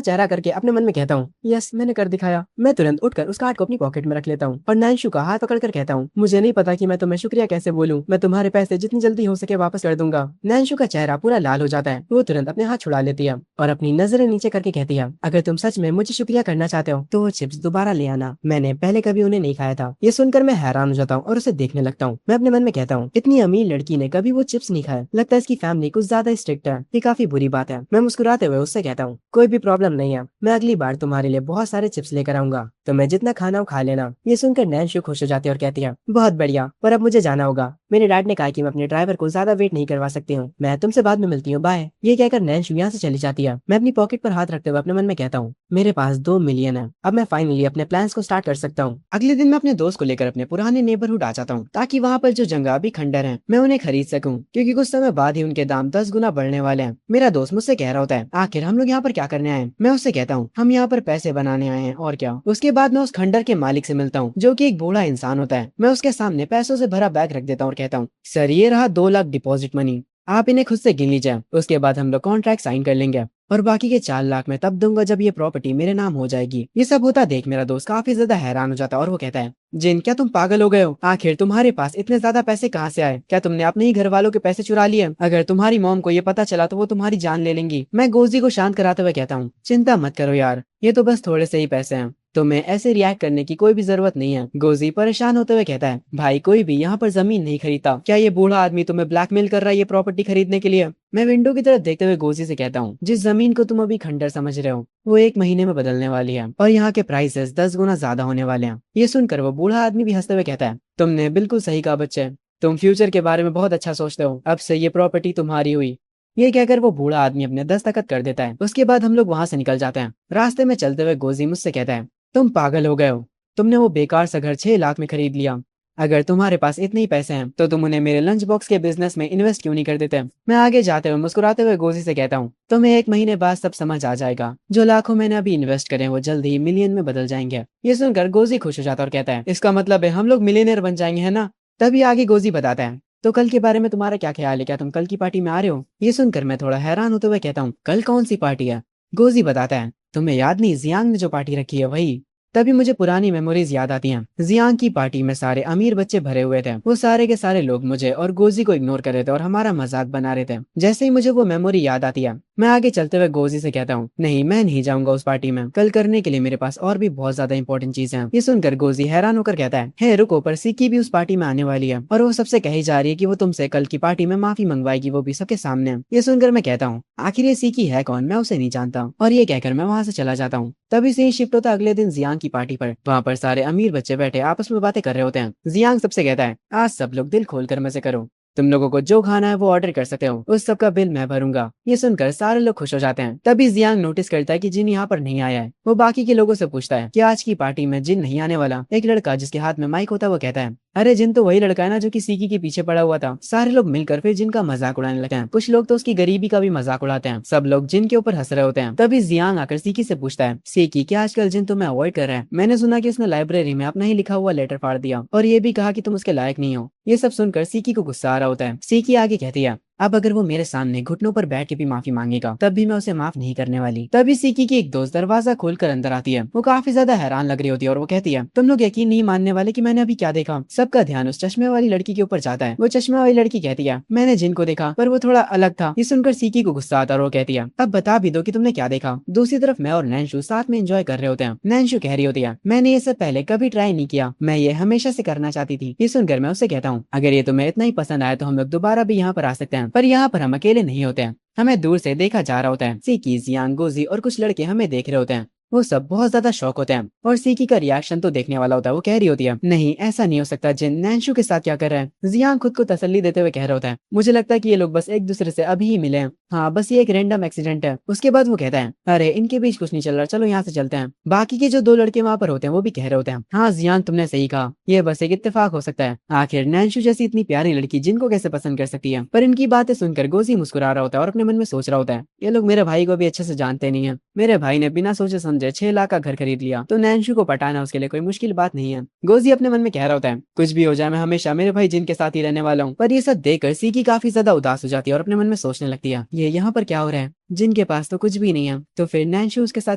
चेहरा करके अपने मन में कहता हूँ, यस मैंने कर दिखाया। मैं तुरंत उठकर उस कार्ड को अपनी पॉकेट में रख लेता हूँ और नैन्शु का हाथ पकड़कर कहता हूँ, मुझे नहीं पता कि मैं तुम्हें शुक्रिया कैसे बोलूं। मैं तुम्हारे पैसे जितनी जल्दी हो सके वापस कर दूंगा। नैन्शु का चेहरा पूरा लाल हो जाता है। वो तुरंत अपने हाथ छुड़ा लेती है और अपनी नजरें नीचे करके कहती है, अगर तुम सच में मुझे शुक्रिया करना चाहते हो तो वो चिप्स दोबारा ले आना। मैंने पहले कभी उन्हें नहीं खाया था। ये सुनकर मैं हैरान हो जाता हूँ और उसे देखने लगता हूँ। मैं अपने मन में कहता हूँ, इतनी अमीर लड़की ने कभी वो चिप्स नहीं खाया। लगता है इसकी फैमिली कुछ ज्यादा स्ट्रिक्ट है। ये काफी बुरी बात है। मैं मुस्कुराते हुए उससे कहता हूँ, कोई भी प्रॉब्लम नहीं है, मैं अगली बार तुम्हारे लिए बहुत सारे चिप्स लेकर आऊंगा, तो मैं जितना खाना हो खा लेना। ये सुनकर नैन्शु खुश हो जाती है और कहती है, बहुत बढ़िया, पर अब मुझे जाना होगा। मेरे डैड ने कहा कि मैं अपने ड्राइवर को ज्यादा वेट नहीं करवा सकती हूँ। मैं तुमसे बाद में मिलती हूँ, बाय। ये कहकर नैन्शु यहाँ से चली जाती है। मैं अपनी पॉकेट पर हाथ रखते हुए अपने मन में कहता हूँ, मेरे पास 2 मिलियन है। अब मैं फाइनली अपने प्लान्स को स्टार्ट कर सकता हूँ। अगले दिन मैं अपने दोस्त को लेकर अपने पुराने नेबरहुड आ जाता हूँ, ताकि वहाँ पर जो जंगाबी खंडर है मैं उन्हें खरीद सकूँ, क्योंकि कुछ समय बाद ही उनके दाम 10 गुना बढ़ने वाले हैं। मेरा दोस्त मुझसे कह रहा होता है, आखिर हम लोग यहाँ पर क्या करने आए? मैं उससे कहता हूँ, हम यहाँ पर पैसे बनाने आए हैं और क्या। उसके बाद मैं उस खंडर के मालिक से मिलता हूँ, जो कि एक बूढ़ा इंसान होता है। मैं उसके सामने पैसों से भरा बैग रख देता हूँ और कहता हूँ, सर ये रहा 2 लाख डिपॉजिट मनी, आप इन्हें खुद से गिन लीजिए। उसके बाद हम लोग कॉन्ट्रैक्ट साइन कर लेंगे और बाकी के 4 लाख मैं तब दूंगा जब ये प्रॉपर्टी मेरे नाम हो जाएगी। ये सब होता देख मेरा दोस्त काफी ज्यादा हैरान हो जाता है और वो कहता है, जिन क्या तुम पागल हो गए हो? आखिर तुम्हारे पास इतने ज्यादा पैसे कहाँ से आए? क्या तुमने अपने ही घर वालों के पैसे चुरा लिए? अगर तुम्हारी मॉम को ये पता चला तो वो तुम्हारी जान ले लेंगी। मैं गोजी को शांत कराते हुए कहता हूँ, चिंता मत करो यार, ये तो बस थोड़े से ही पैसे हैं, तुम्हें ऐसे रिएक्ट करने की कोई भी जरूरत नहीं है। गोजी परेशान होते हुए कहता है, भाई कोई भी यहाँ पर जमीन नहीं खरीदता। क्या ये बूढ़ा आदमी तुम्हें ब्लैकमेल कर रहा है ये प्रॉपर्टी खरीदने के लिए? मैं विंडो की तरफ देखते हुए गोजी से कहता हूँ, जिस जमीन को तुम अभी खंडर समझ रहे हो वो 1 महीने में बदलने वाली है और यहाँ के प्राइसेस 10 गुना ज्यादा होने वाले हैं। ये सुनकर वो बूढ़ा आदमी भी हंसते हुए कहता है, तुमने बिल्कुल सही कहा बच्चे, तुम फ्यूचर के बारे में बहुत अच्छा सोचते हो। अब से ये प्रॉपर्टी तुम्हारी हुई। ये कहकर वो बूढ़ा आदमी अपने दस्तखत कर देता है। उसके बाद हम लोग वहां से निकल जाते हैं। रास्ते में चलते हुए गोजी मुझसे कहता है, तुम पागल हो गए हो, तुमने वो बेकार सा घर 6 लाख में खरीद लिया। अगर तुम्हारे पास इतने ही पैसे हैं तो तुम उन्हें मेरे लंच बॉक्स के बिजनेस में इन्वेस्ट क्यों नहीं कर देते? मैं आगे जाते हुए मुस्कुराते हुए गोजी से कहता हूँ, तुम्हें 1 महीने बाद सब समझ आ जाएगा। जो लाखों मैंने अभी इन्वेस्ट करे वो जल्द ही मिलियन में बदल जाएंगे। ये सुनकर गोजी खुश हो जाता और कहता है, इसका मतलब है हम लोग मिलियनर बन जाएंगे, है ना? तभी आगे गोजी बताता है, तो कल के बारे में तुम्हारा क्या ख्याल है? क्या तुम कल की पार्टी में आ रहे हो? ये सुनकर मैं थोड़ा हैरान होते हुए कहता हूँ, कल कौन सी पार्टी है? गोजी बताता है, तुम्हें याद नहीं जियांग ने जो पार्टी रखी है वही। तभी मुझे पुरानी मेमोरीज याद आती हैं। जियांग की पार्टी में सारे अमीर बच्चे भरे हुए थे। वो सारे के सारे लोग मुझे और गोजी को इग्नोर कर रहे थे और हमारा मजाक बना रहे थे। जैसे ही मुझे वो मेमोरी याद आती है मैं आगे चलते हुए गोजी से कहता हूँ, नहीं मैं नहीं जाऊंगा उस पार्टी में। कल करने के लिए मेरे पास और भी बहुत ज्यादा इंपॉर्टेंट चीजें हैं। ये सुनकर गोजी हैरान होकर कहता है, हे रुको, पर सिक्की भी उस पार्टी में आने वाली है और वो सबसे कही जा रही है कि वो तुमसे कल की पार्टी में माफी मंगवाएगी, वो भी सबके सामने। ये सुनकर मैं कहता हूँ, आखिर ये सिक्की है कौन? मैं उसे नहीं जानता। और ये कहकर मैं वहां से चला जाता हूँ। तभी से ही शिफ्ट होता अगले दिन जियांग की पार्टी पर। वहाँ पर सारे अमीर बच्चे बैठे आपस में बातें कर रहे होते हैं। जियांग सबसे कहता है, आज सब लोग दिल खोल कर मजे करो, तुम लोगों को जो खाना है वो ऑर्डर कर सकते हो, उस सब का बिल मैं भरूंगा। ये सुनकर सारे लोग खुश हो जाते हैं। तभी जियांग नोटिस करता है कि जिन यहाँ पर नहीं आया है। वो बाकी के लोगों से पूछता है कि आज की पार्टी में जिन नहीं आने वाला। एक लड़का जिसके हाथ में माइक होता है वो कहता है, अरे जिन तो वही लड़का है ना जो कि सीकी के पीछे पड़ा हुआ था। सारे लोग मिलकर फिर जिन का मजाक उड़ाने लगते हैं। कुछ लोग तो उसकी गरीबी का भी मजाक उड़ाते हैं। सब लोग जिन के ऊपर हंस रहे होते हैं। तभी जियांग आकर सीकी से पूछता है, सीकी क्या आजकल जिन तुम्हें अवॉइड कर रहा है? मैंने सुना कि उसने लाइब्रेरी में अपना ही लिखा हुआ लेटर फाड़ दिया और ये भी कहा कि तुम उसके लायक नहीं हो। ये सब सुनकर सीकी को गुस्सा आ रहा होता है। सीकी आगे कहती है, अब अगर वो मेरे सामने घुटनों पर बैठ के भी माफी मांगेगा तब भी मैं उसे माफ नहीं करने वाली। तभी सीकी की एक दोस्त दरवाजा खोलकर अंदर आती है। वो काफी ज्यादा हैरान लग रही होती है और वो कहती है, तुम लोग यकीन नहीं मानने वाले कि मैंने अभी क्या देखा। सबका ध्यान उस चश्मे वाली लड़की के ऊपर जाता है। वो चश्मे वाली लड़की कहती है, मैंने जिन को देखा पर वो थोड़ा अलग था। ये सुनकर सीकी को गुस्सा आता है और वो कहती है, अब बता भी दो कि तुमने क्या देखा। दूसरी तरफ मैं और नैन्शु साथ में एंजॉय कर रहे होते हैं। नैन्शु कह रही होती है, मैंने ये सब पहले कभी ट्राई नहीं किया, मैं ये हमेशा से करना चाहती थी। ये सुनकर मैं उससे कहता हूँ, अगर ये तुम्हें इतना ही पसंद आया तो हम लोग दोबारा भी यहाँ पर आ सकते हैं, पर यहाँ पर हम अकेले नहीं होते हैं। हमें दूर से देखा जा रहा होता है। सीकी, जियांग, गोजी और कुछ लड़के हमें देख रहे होते हैं। वो सब बहुत ज्यादा शौक होते हैं और सीकी का रिएक्शन तो देखने वाला होता है। वो कह रही होती है, नहीं ऐसा नहीं हो सकता, जिन नैन्शु के साथ क्या कर रहा है? जियांग खुद को तसल्ली देते हुए कह रहा होता है, मुझे लगता है कि ये लोग बस एक दूसरे से अभी ही मिले हैं। हाँ बस ये एक रैंडम एक्सीडेंट है। उसके बाद वो कहता है अरे इनके बीच कुछ नहीं चल रहा, चलो यहाँ से चलते हैं। बाकी के जो दो लड़के वहाँ पर होते हैं वो भी कह रहे होते हैं हाँ जियान तुमने सही कहा, ये बस एक इत्तेफाक हो सकता है। आखिर नैन्शु जैसी इतनी प्यारी लड़की जिनको कैसे पसंद कर सकती है। पर इनकी बातें सुनकर गोजी मुस्कुरा रहा होता है और अपने मन में सोच रहा होता है ये लोग मेरे भाई को भी अच्छे से जानते नहीं है। मेरे भाई ने बिना सोचे समझे 6 लाख का घर खरीद लिया, तो नैन्शु को पटाना उसके लिए कोई मुश्किल बात नहीं है। गोजी अपने मन में कह रहा होता है कुछ भी हो जाए मैं हमेशा मेरे भाई जिन के साथ ही रहने वाला हूँ। पर ये सब देखकर सीकी काफी ज्यादा उदास हो जाती है और अपने मन में सोचने लगती है ये यहाँ पर क्या हो रहा है, जिनके पास तो कुछ भी नहीं है, तो फिर नैन्शु उसके साथ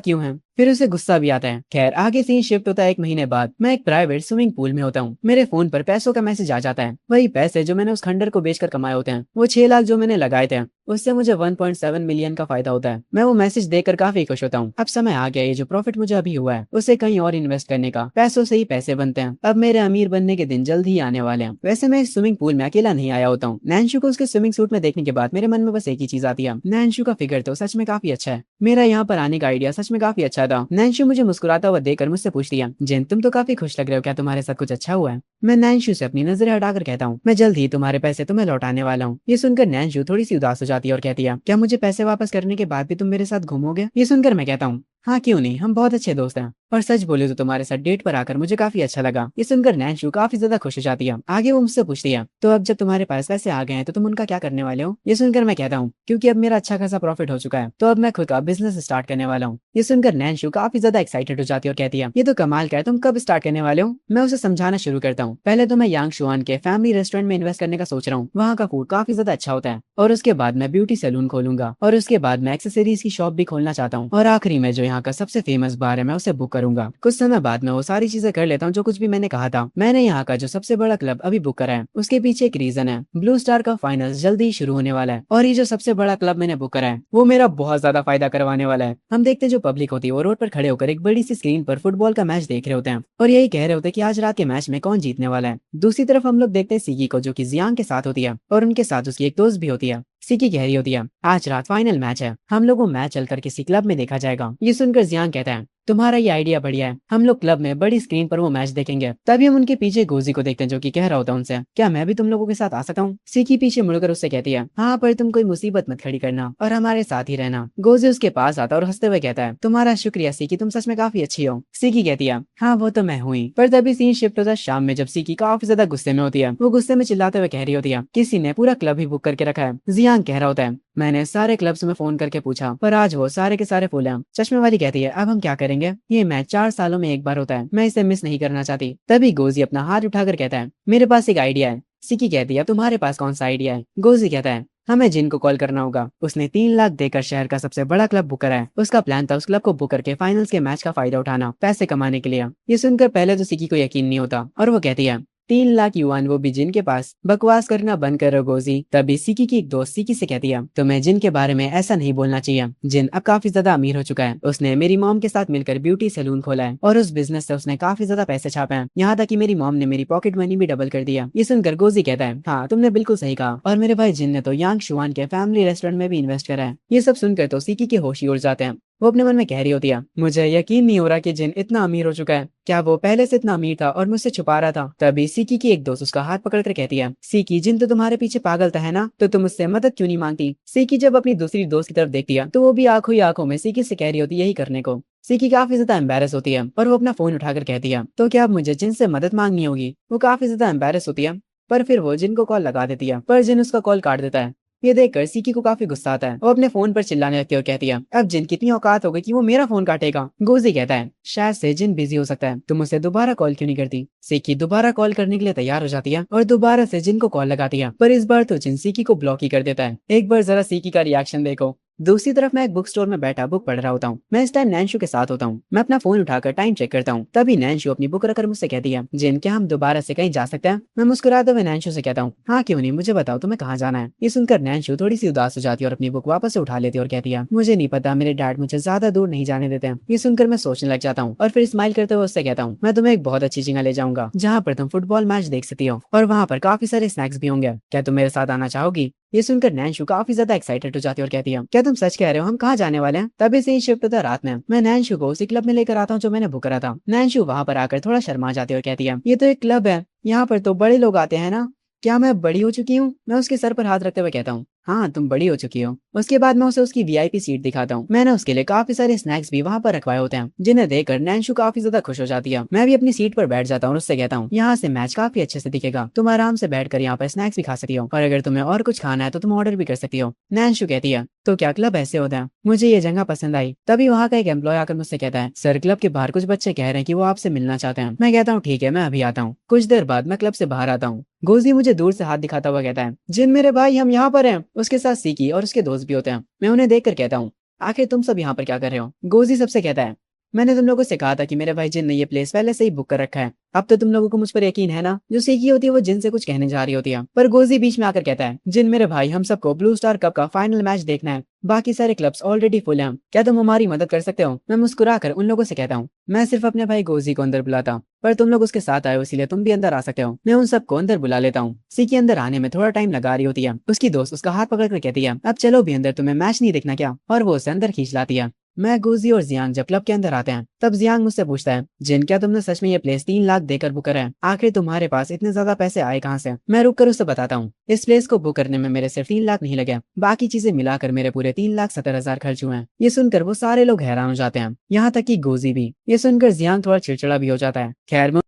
क्यों है। फिर उसे गुस्सा भी आता है। खैर आगे सीन शिफ्ट होता है 1 महीने बाद। मैं एक प्राइवेट स्विमिंग पूल में होता हूँ। मेरे फोन पर पैसों का मैसेज आ जाता है, वही पैसे जो मैंने उस खंडर को बेचकर कमाए होते हैं। वो 6 लाख जो मैंने लगाए थे उससे मुझे 1.7 मिलियन का फायदा होता है। मैं वो मैसेज देखकर काफी खुश होता हूँ। अब समय आ गया, ये जो प्रॉफिट मुझे अभी हुआ है उसे कहीं और इन्वेस्ट करने का। पैसों से ही पैसे बनते हैं, अब मेरे अमीर बनने के दिन जल्द ही आने वाले हैं। वैसे मैं इस स्विमिंग पूल में अकेला नहीं आया होता हूँ। नैन्शु को उसके स्विमिंग सूट में देखने के बाद मेरे मन में बस एक ही चीज आती है, नैन्शु का फिगर तो सच में काफी अच्छा है। मेरा यहाँ पर आने का आइडिया सच में काफी अच्छा था। नैन्शु मुझे मुस्कुराता हुआ देखकर मुझसे पूछती है जिन तुम तो काफी खुश लग रहे हो, क्या तुम्हारे साथ कुछ अच्छा हुआ है। मैं नैन्शु से अपनी नजरें हटाकर कहता हूँ मैं जल्द ही तुम्हारे पैसे तुम्हें लौटाने वाला हूँ। ये सुनकर नैन्शु थोड़ी सी उदास हो जाती है और कहती है क्या मुझे पैसे वापस करने के बाद भी तुम मेरे साथ घूमोगे। ये सुनकर मैं कहता हूँ हाँ क्यों नहीं, हम बहुत अच्छे दोस्त हैं। और सच बोले तो तुम्हारे साथ डेट पर आकर मुझे काफी अच्छा लगा। ये सुनकर नैन्शु काफी ज्यादा खुश हो जाती है। आगे वो मुझसे पूछती है तो अब जब तुम्हारे पास पैसे आ गए हैं तो तुम उनका क्या करने वाले हो। ये सुनकर मैं कहता हूँ क्योंकि अब मेरा अच्छा खासा प्रॉफिट हो चुका है तो अब मैं खुद का बिजनेस स्टार्ट करने वाला हूँ। ये सुनकर नैन्शु काफी ज्यादा एक्साइटेड हो जाती है और कहती है ये तो कमाल का है, तुम कब स्टार्ट करने वाले हो। मैं उसे समझाना शुरू करता हूँ पहले तो मैं यांग शुआन के फैमिली रेस्टोरेंट में इन्वेस्ट करने का सोच रहा हूँ, वहाँ का फूड काफी ज्यादा अच्छा होता है। और उसके बाद मैं ब्यूटी सैलून खोलूंगा और उसके बाद मैं एक्सेसरीज की शॉप भी खोलना चाहता हूँ। और आखिरी में जो यहाँ का सबसे फेमस बार है मैं उसे बुक करूंगा। कुछ समय बाद मैं वो सारी चीजें कर लेता हूँ जो कुछ भी मैंने कहा था। मैंने यहाँ का जो सबसे बड़ा क्लब अभी बुक करा है उसके पीछे एक रीजन है, ब्लू स्टार का फाइनल्स जल्दी ही शुरू होने वाला है और ये जो सबसे बड़ा क्लब मैंने बुक करा है वो मेरा बहुत ज्यादा फायदा करवाने वाला है। हम देखते हैं जो पब्लिक होती है वो रोड पर खड़े होकर एक बड़ी सी स्क्रीन पर फुटबॉल का मैच देख रहे होते हैं और यही कह रहे होते हैं कि आज रात के मैच में कौन जीतने वाला है। दूसरी तरफ हम लोग देखते हैं सीकी को जो कि जियांग के साथ होती है और उनके साथ उसकी एक दोस्त भी होती है। सिकी कह रही होती है आज रात फाइनल मैच है, हम लोग वो मैच चलकर किसी क्लब में देखा जाएगा। ये सुनकर जियांग कहता है तुम्हारा ये आइडिया बढ़िया है, हम लोग क्लब में बड़ी स्क्रीन पर वो मैच देखेंगे। तभी हम उनके पीछे गोजी को देखते हैं जो कि कह रहा होता है उनसे क्या मैं भी तुम लोगों के साथ आ सकता हूँ। सिकी पीछे मुड़कर उससे कहती है हाँ पर तुम कोई मुसीबत मत खड़ी करना और हमारे साथ ही रहना। गोजी उसके पास आता और हंसते हुए कहता है तुम्हारा शुक्रिया सिकी, तुम सच में काफी अच्छी हो। सिकी कहती है हाँ वो तो मैं हुई। पर तभी सीन शिफ्ट होता है शाम में जब सिकी काफी ज्यादा गुस्से में होती है। वो गुस्से में चिल्लाते हुए कह रही होती है किसी ने पूरा क्लब ही बुक करके रखा है। जियांग कह रहा होता है मैंने सारे क्लब्स में फोन करके पूछा पर आज वो सारे के सारे फुल हैं। चश्मे वाली कहती है अब हम क्या करेंगे, ये मैच 4 सालों में एक बार होता है, मैं इसे मिस नहीं करना चाहती। तभी गोजी अपना हाथ उठाकर कहता है मेरे पास एक आइडिया है। सिकी कहती है तुम्हारे पास कौन सा आइडिया है। गोजी कहता है हमें जिन को कॉल करना होगा, उसने 3 लाख देकर शहर का सबसे बड़ा क्लब बुक करा है। उसका प्लान था उस क्लब को बुक करके फाइनल्स के मैच का फायदा उठाना पैसे कमाने के लिए। ये सुनकर पहले तो सिकी को यकीन नहीं होता और वो कहती है 3 लाख युआन, वो भी जिन के पास। बकवास करना बंद करो गोजी। तभी सिकी की एक दोस्त सिकी से कहती है तुम्हें जिन के बारे में ऐसा नहीं बोलना चाहिए, जिन अब काफी ज्यादा अमीर हो चुका है। उसने मेरी मॉम के साथ मिलकर ब्यूटी सैलून खोला है और उस बिजनेस से उसने काफी ज्यादा पैसे छापे हैं, यहाँ तक कि मेरी मॉम ने मेरी पॉकेट मनी भी डबल कर दिया। ये सुनकर गोजी कहता है हाँ तुमने बिल्कुल सही कहा, और मेरे भाई जिन ने तो यांग शुआन के फैमिली रेस्टोरेंट में भी इन्वेस्ट करा है। ये सब सुनकर तो सिकी के होश ही उड़ जाते हैं। वो अपने मन में कह रही होती है मुझे यकीन नहीं हो रहा कि जिन इतना अमीर हो चुका है, क्या वो पहले से इतना अमीर था और मुझसे छुपा रहा था। तभी सिकी की एक दोस्त उसका हाथ पकड़कर कहती है सिकी जिन तो तुम्हारे पीछे पागल था है ना, तो तुम उससे मदद क्यों नहीं मांगती। सिकी जब अपनी दूसरी दोस्त की तरफ देखती है तो वो भी आंखों ही आंखों में सिकी से कह रही होती है यही करने को। सिकी काफी ज्यादा एम्बेरस होती है और वो अपना फोन उठाकर कहती है तो क्या अब मुझे जिन से मदद मांगनी होगी। वो काफी ज्यादा एम्बेरस होती है पर फिर वो जिन को कॉल लगा देती है, पर जिन उसका कॉल काट देता है। ये देखकर सिकी को काफी गुस्सा आता है। वो अपने फोन पर चिल्लाने लगती है और कहती है अब जिन कितनी औकात हो गई कि वो मेरा फोन काटेगा। गोजी कहता है शायद से जिन बिजी हो सकता है, तुम उसे दोबारा कॉल क्यों नहीं करती। सिकी दोबारा कॉल करने के लिए तैयार हो जाती है और दोबारा से जिन को कॉल लगाती है, पर इस बार तो जिन सिकी को ब्लॉक ही कर देता है। एक बार जरा सिकी का रिएक्शन देखो। दूसरी तरफ मैं एक बुक स्टोर में बैठा बुक पढ़ रहा होता हूँ। मैं इस टाइम नैन्शु के साथ होता हूँ। मैं अपना फोन उठाकर टाइम चेक करता हूँ। तभी नैन्शु अपनी बुक रखकर मुझसे कहती है जिन क्या हम दोबारा से कहीं जा सकते हैं। मैं मुस्कुराते हुए नैन्शु से कहता हूँ हाँ क्यों नहीं, मुझे बताओ तुम्हें कहाँ जाना है। ये सुनकर नैन्शु थोड़ी सी उदास हो जाती है और अपनी बुक वापस से उठा लेती है और कहती है मुझे नहीं पता, मेरे डैड मुझे ज्यादा दूर नहीं जाने देते हैं। ये सुनकर मैं सोचने लग जाता हूँ और फिर स्माइल करते हुए उससे कहता हूँ मैं तुम्हें एक बहुत अच्छी जगह ले जाऊंगा जहाँ पर तुम फुटबॉल मैच देख सकती हो और वहाँ पर काफी सारे स्नैक्स भी होंगे। क्या तुम मेरे साथ आना चाहोगी। ये सुनकर नैन्शु काफी ज्यादा एक्साइटेड हो जाती है और कहती है क्या तुम सच कह रहे हो, हम कहाँ जाने वाले हैं। तभी से ही शिफ्ट होता है रात में। मैं नैन्शु को उसी क्लब में लेकर आता हूँ जो मैंने बुक करा था। नैन्शु वहां पर आकर थोड़ा शर्मा जाती है और कहती है ये तो एक क्लब है, यहाँ पर तो बड़े लोग आते हैं ना, क्या मैं बड़ी हो चुकी हूँ। मैं उसके सर पर हाथ रखते हुए कहता हूँ हाँ, तुम बड़ी हो चुकी हो। उसके बाद मैं उसे उसकी वीआईपी सीट दिखाता हूँ। मैंने उसके लिए काफी सारे स्नैक्स भी वहाँ पर रखवाए होते हैं, जिन्हें देखकर नैंशु काफी ज्यादा खुश हो जाती है। मैं भी अपनी सीट पर बैठ जाता हूँ और उससे कहता हूँ, यहाँ से मैच काफी अच्छे से दिखेगा, तुम आराम से बैठकर यहाँ पर स्नैक्स भी खा सकती हो, और अगर तुम्हें और कुछ खाना है तो तुम ऑर्डर भी कर सकती हो। नैंशु कहती है, तो क्या क्लब ऐसे होता है? मुझे ये जगह पसंद आई। तभी वहाँ का एक एम्प्लॉय आकर मुझसे कहता है, सर क्लब के बाहर कुछ बच्चे कह रहे हैं कि वो आपसे मिलना चाहते हैं। मैं कहता हूँ ठीक है, मैं अभी आता हूँ। कुछ देर बाद मैं क्लब से बाहर आता हूँ। गोजी मुझे दूर से हाथ दिखाता हुआ कहता है, जिन मेरे भाई हम यहाँ पर हैं। उसके साथ सीकी और उसके दोस्त भी होते हैं। मैं उन्हें देखकर कहता हूँ, आखिर तुम सब यहाँ पर क्या कर रहे हो? गोजी सबसे कहता है, मैंने तुम लोगों से कहा था कि मेरे भाई जिन ने ये प्लेस पहले से ही बुक कर रखा है। अब तो तुम लोगों को मुझ पर यकीन है ना? जो सीकी होती है वो जिन से कुछ कहने जा रही होती है, पर गोजी बीच में आकर कहता है, जिन मेरे भाई हम सबको ब्लू स्टार कप का फाइनल मैच देखना है। बाकी सारे क्लब्स ऑलरेडी फुल हैं, क्या तुम हमारी मदद कर सकते हो? मैं मुस्कुराकर उन लोगों से कहता हूँ, मैं सिर्फ अपने भाई गोजी को अंदर बुलाता हूँ, पर तुम लोग उसके साथ आए हो इसीलिए तुम भी अंदर आ सकते हो। मैं उन सबको अंदर बुला लेता हूँ। सीकी अंदर आने में थोड़ा टाइम लगा रही होती है। उसकी दोस्त उसका हाथ पकड़ कर कहती है, अब चलो भी अंदर, तुम्हें मैच नहीं देखना क्या? और वो उसे अंदर खींच लाती है। मैं, गोजी और जियांग जब क्लब के अंदर आते हैं, तब जियांग मुझसे पूछता है, जिन क्या तुमने सच में ये प्लेस 3 लाख देकर बुक करा है? आखिर तुम्हारे पास इतने ज्यादा पैसे आए कहाँ से? मैं रुक कर उसे बताता हूँ, इस प्लेस को बुक करने में मेरे सिर्फ 3 लाख नहीं लगे, बाकी चीजें मिलाकर मेरे पूरे 3,70,000 खर्च हुए हैं। ये सुनकर वो सारे लोग हैरान हो जाते हैं, यहाँ तक कि गोजी भी। ये सुनकर जियांग थोड़ा चिड़चिड़ा भी हो जाता है। खैर, मैं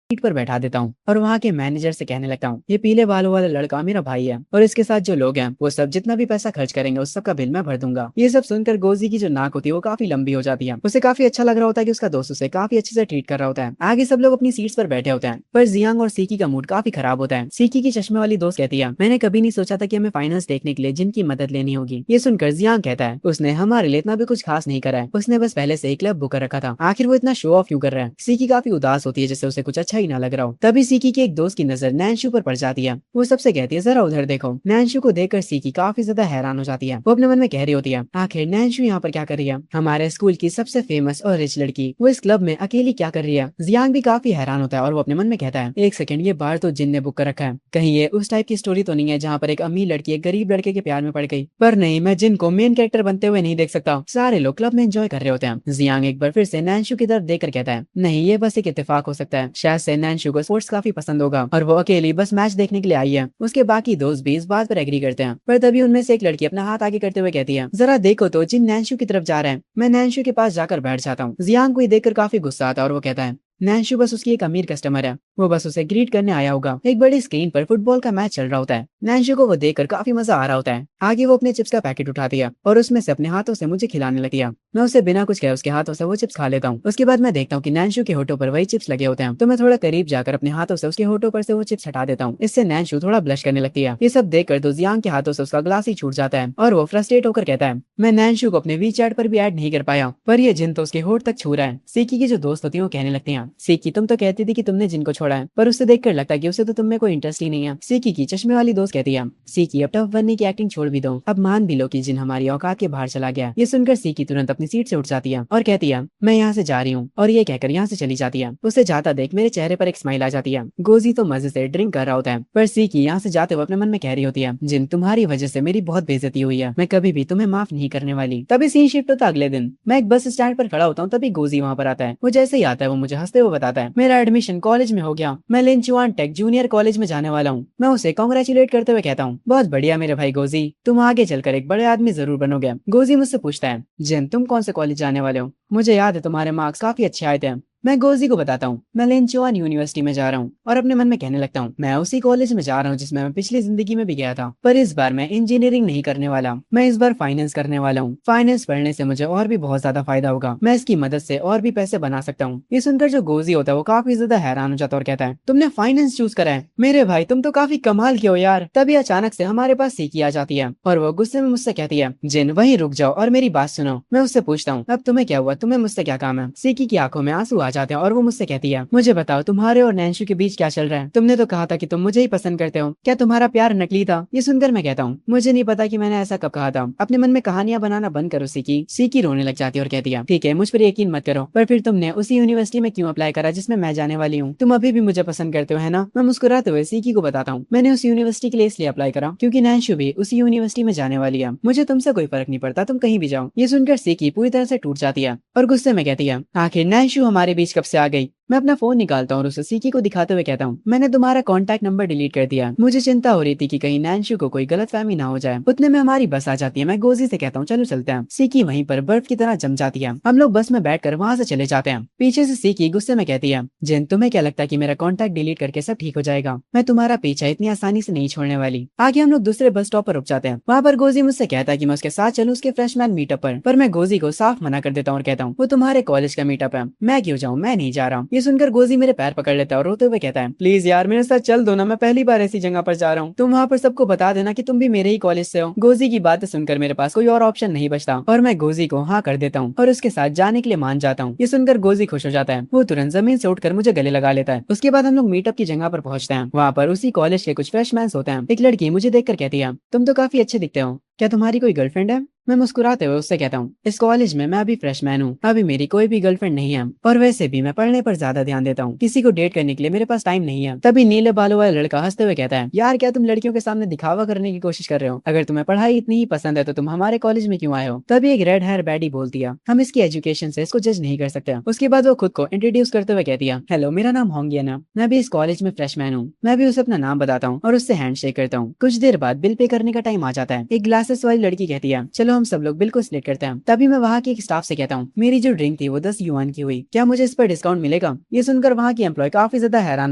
सीट पर बैठा देता हूँ और वहाँ के मैनेजर से कहने लगता हूँ, ये पीले बालों वाला लड़का मेरा भाई है, और इसके साथ जो लोग हैं वो सब जितना भी पैसा खर्च करेंगे उस सब का बिल मैं भर दूंगा। ये सब सुनकर गोजी की जो नाक होती है वो काफी लंबी हो जाती है। उसे काफी अच्छा लग रहा होता है कि उसका दोस्त उसे काफी अच्छे से ट्रीट कर रहा होता है। आगे सब लोग अपनी सीट्स पर बैठे होते हैं, पर जियांग और सीकी का मूड काफी खराब होता है। सीकी की चश्मे वाली दोस्त कहती है, मैंने कभी नहीं सोचा था कि हमें फाइनेंस देखने के लिए जिनकी मदद लेनी होगी। ये सुनकर जियांग कहता है, उसने हमारे लिए इतना भी कुछ खास नहीं करा है, उसने बस पहले से एक क्लब बुक कर रखा था, आखिर वो इतना शो ऑफ क्यों कर रहा है? सीकी काफी उदास होती है, जैसे उसे कुछ अच्छा ही ना लग रहा हो। तभी सीकी के एक दोस्त की नजर नैंशु पर पड़ जाती है। वो सबसे कहती है, जरा उधर देखो। नैंशु को देखकर सीकी काफी ज्यादा हैरान हो जाती है। वो अपने मन में कह रही होती है, आखिर नैंशु यहाँ पर क्या कर रही है? हमारे स्कूल की सबसे फेमस और रिच लड़की, वो इस क्लब में अकेली क्या कर रही है? जियांग भी काफी हैरान होता है और वो अपने मन में कहता है, एक सेकंड, ये बार तो जिन ने बुक कर रखा है, कहीं ये उस टाइप की स्टोरी तो नहीं है जहाँ पर एक अमीर लड़की एक गरीब लड़के के प्यार में पड़ गई? पर नहीं, मैं जिन को मेन कैरेक्टर बनते हुए नहीं देख सकता। सारे लोग क्लब में एंजॉय कर रहे होते हैं। जियांग एक बार फिर से नैंशु की तरफ देखकर कहता है, नहीं, ये बस एक इत्तेफाक हो सकता है, शायद से नैंशु को स्पोर्ट्स काफी पसंद होगा और वो अकेली बस मैच देखने के लिए आई है। उसके बाकी दोस्त भी इस बात पर एग्री करते हैं, पर तभी उनमें से एक लड़की अपना हाथ आगे करते हुए कहती है, जरा देखो तो, जिन नैंशु की तरफ जा रहे हैं। मैं नैंशु के पास जाकर बैठ जाता हूँ। जियांग को ये देखकर काफी गुस्सा आता है और वो कहता है, नैंशु बस उसकी एक अमीर कस्टमर है, वो बस उसे ग्रीट करने आया होगा। एक बड़ी स्क्रीन पर फुटबॉल का मैच चल रहा होता है। नैंशु को वो देखकर काफी मजा आ रहा होता है। आगे वो अपने चिप्स का पैकेट उठाती है और उसमें से अपने हाथों से मुझे खिलाने लगती है। मैं उसे बिना कुछ कहे उसके हाथों से वो चिप्स खा लेता हूँ। उसके बाद मैं देखता हूँ कि नैंशु के होठों पर वही चिप्स लगे होते हैं, तो मैं थोड़ा करीब जाकर अपने हाथों से उसके होठों पर से वो चिप्स हटा देता हूँ। इससे नैंशु थोड़ा ब्लश करने लगती है। ये सब देखकर तो जियांग के हाथों से उसका ग्लास ही छूट जाता है और वो फ्रस्ट्रेट होकर कहता है, मैं नैंशु को अपने वी चैट पर भी ऐड नहीं कर पाया, पर ये जिन तो उसके होठ तक छू रहा है। सीकी की जो दोस्त होती है वो कहने लगती है, सीकी तुम तो कहती थी कि तुमने जिनको छोड़ा है, पर उससे देखकर लगता है कि उसे तो तुम में कोई इंटरेस्ट ही नहीं है। सीकी की चश्मे वाली दोस्त कहती है, सीकी अब टफ बनने की एक्टिंग छोड़ भी दो, अब मान भी लो कि जिन हमारी औकात के बाहर चला गया। ये सुनकर सीकी तुरंत अपनी सीट से उठ जाती है और कहती है, मैं यहाँ से जा रही हूँ, और ये कहकर यहाँ से चली जाती है। उसे जाता देख मेरे चेहरे पर एक स्माइल आ जाती है। गोजी तो मजे से ड्रिंक कर रहा होता है, पर सीकी यहाँ से जाते हुए अपने मन में कह रही होती है, जिन तुम्हारी वजह से मेरी बहुत बेइज्जती हुई है, मैं कभी भी तुम्हें माफ नहीं करने वाली। तभी सीन शिफ्ट होता अगले दिन। मैं एक बस स्टैंड पर खड़ा होता हूँ, तभी गोजी वहाँ पर आता है। वो जैसे ही आता है वो मुझे हंसते हुए बताता है, मेरा एडमिशन कॉलेज में हो गया, मैं लिंचुआन टेक जूनियर कॉलेज में जाने वाला हूँ। मैं उसे कांग्रेचुलेट करते हुए कहता हूँ, बहुत बढ़िया मेरे भाई गोजी, तुम आगे चलकर एक बड़े आदमी जरूर बनोगे। गोजी मुझसे पूछता है, जिन तुम कौन से कॉलेज जाने वाले हो? मुझे याद है तुम्हारे मार्क्स काफी अच्छे आए थे। मैं गोजी को बताता हूँ, मैं लिंचुआन यूनिवर्सिटी में जा रहा हूँ, और अपने मन में कहने लगता हूँ, मैं उसी कॉलेज में जा रहा हूँ जिसमें मैं पिछली जिंदगी में भी गया था, पर इस बार मैं इंजीनियरिंग नहीं करने वाला, मैं इस बार फाइनेंस करने वाला हूँ। फाइनेंस पढ़ने से मुझे और भी बहुत ज्यादा फायदा होगा, मैं इसकी मदद से और भी पैसे बना सकता हूँ। ये सुनकर जो गोजी होता है वो काफी ज्यादा हैरान हो जाता है और कहता है, तुमने फाइनेंस चूज करा है? मेरे भाई तुम तो काफी कमाल के हो यार। तभी अचानक से हमारे पास सीकी आ जाती है और वो गुस्से में मुझसे कहती है, जिन वहीं रुक जाओ और मेरी बात सुनो। मैं उससे पूछता हूँ, अब तुम्हें क्या हुआ, तुम्हें मुझसे क्या काम है? सीकी की आंखों में आंसू आ जाते हैं और वो मुझसे कहती है, मुझे बताओ तुम्हारे और नैंशु के बीच क्या चल रहा है? तुमने तो कहा था कि तुम मुझे ही पसंद करते हो, क्या तुम्हारा प्यार नकली था? ये सुनकर मैं कहता हूँ, मुझे नहीं पता कि मैंने ऐसा कब कहा था। अपने मन में कहानियां बनाना बंद करो सीकी। सीकी रोने लग जाती है और कहती है, ठीक है मुझ पर यकीन मत करो, पर फिर तुमने उसी यूनिवर्सिटी में क्यों अप्लाई करा जिसमें मैं जाने वाली हूँ? तुम अभी भी मुझे पसंद करते हो है ना? मैं मुस्कुराते हुए सीकी को बताता हूँ, मैंने उस यूनिवर्सिटी के लिए इसलिए अप्लाई करा क्योंकि नैंशु भी उसी यूनिवर्सिटी में जाने वाली है, मुझे तुमसे कोई फर्क नहीं पड़ता, तुम कहीं भी जाओ। ये सुनकर सीकी पूरी तरह से टूट जाती है और गुस्से में कहती है, आखिर नैंशु हमारे बीच कब से आ गई? मैं अपना फोन निकालता हूँ और उसे सीकी को दिखाते हुए कहता हूँ, मैंने तुम्हारा कॉन्टैक्ट नंबर डिलीट कर दिया। मुझे चिंता हो रही थी कि कहीं नैन्शु को कोई गलतफहमी ना हो जाए। उतने में हमारी बस आ जाती है। मैं गोजी से कहता हूँ, चलो चलते हैं। सीकी वहीं पर बर्फ की तरह जम जाती है। हम लोग बस में बैठकर वहां से चले जाते हैं। पीछे से सीकी गुस्से में कहती है, जिन तुम्हें क्या लगता है कि मेरा कॉन्टैक्ट डिलीट करके सब ठीक हो जाएगा? मैं तुम्हारा पीछा इतनी आसानी से नहीं छोड़ने वाली। आगे हम लोग दूसरे बस स्टॉप पर रुक जाते हैं। वहाँ पर गोजी मुझसे कहता है कि मैं उसके साथ चलूं उसके फ्रेशमैन मीटअप पर मैं गोजी को साफ मना कर देता हूँ और कहता हूँ, वो तुम्हारे कॉलेज का मीटअप है, मैं क्यों जाऊँ, मैं नहीं जा रहा हूँ। ये सुनकर गोजी मेरे पैर पकड़ लेता है और रोते हुए कहता है, प्लीज यार मेरे साथ चल दो ना, मैं पहली बार ऐसी जगह पर जा रहा हूँ। तुम वहाँ पर सबको बता देना कि तुम भी मेरे ही कॉलेज से हो। गोजी की बातें सुनकर मेरे पास कोई और ऑप्शन नहीं बचता और मैं गोजी को हाँ कर देता हूँ और उसके साथ जाने के लिए मान जाता हूँ। ये सुनकर गोजी खुश हो जाता है। वो तुरंत जमीन से उठकर मुझे गले लगा लेता है। उसके बाद हम लोग मीटअप की जगह पर पहुंचते हैं। वहाँ पर उसी कॉलेज के कुछ फ्रेशमैन होते हैं। एक लड़की मुझे देखकर कहती है, तुम तो काफी अच्छे दिखते हो, क्या तुम्हारी कोई गर्लफ्रेंड है? मैं मुस्कुराते हुए उससे कहता हूँ, इस कॉलेज में मैं अभी फ्रेशमैन हूँ, अभी मेरी कोई भी गर्लफ्रेंड नहीं है और वैसे भी मैं पढ़ने पर ज्यादा ध्यान देता हूँ, किसी को डेट करने के लिए मेरे पास टाइम नहीं है। तभी नीले बालों वाला लड़का हंसते हुए कहता है, यार क्या तुम लड़कियों के सामने दिखावा करने की कोशिश कर रहे हो? अगर तुम्हें पढ़ाई इतनी ही पसंद है तो तुम हमारे कॉलेज में क्यों आए हो? तभी एक रेड हेयर बैडी बोलती है, हम इसकी एजुकेशन से इसको जज नहीं कर सकते। उसके बाद वो खुद को इंट्रोड्यूस करते हुए कहती है, हेलो मेरा नाम होंगियन है, मैं भी इस कॉलेज में फ्रेशमैन हूँ। मैं भी उसे अपना नाम बताता हूँ और उससे हैंड शेक करता हूँ। कुछ देर बाद बिल पे करने का टाइम आ जाता है। एक ग्लासेस वाली लड़की कहती है, चलो हम सब लोग बिल को स्प्लिट करते हैं। तभी मैं वहाँ के एक स्टाफ से कहता हूँ, मेरी जो ड्रिंक थी वो 10 युआन की हुई, क्या मुझे इस पर डिस्काउंट मिलेगा? ये सुनकर वहाँ की एम्प्लॉय काफी ज्यादा हैरान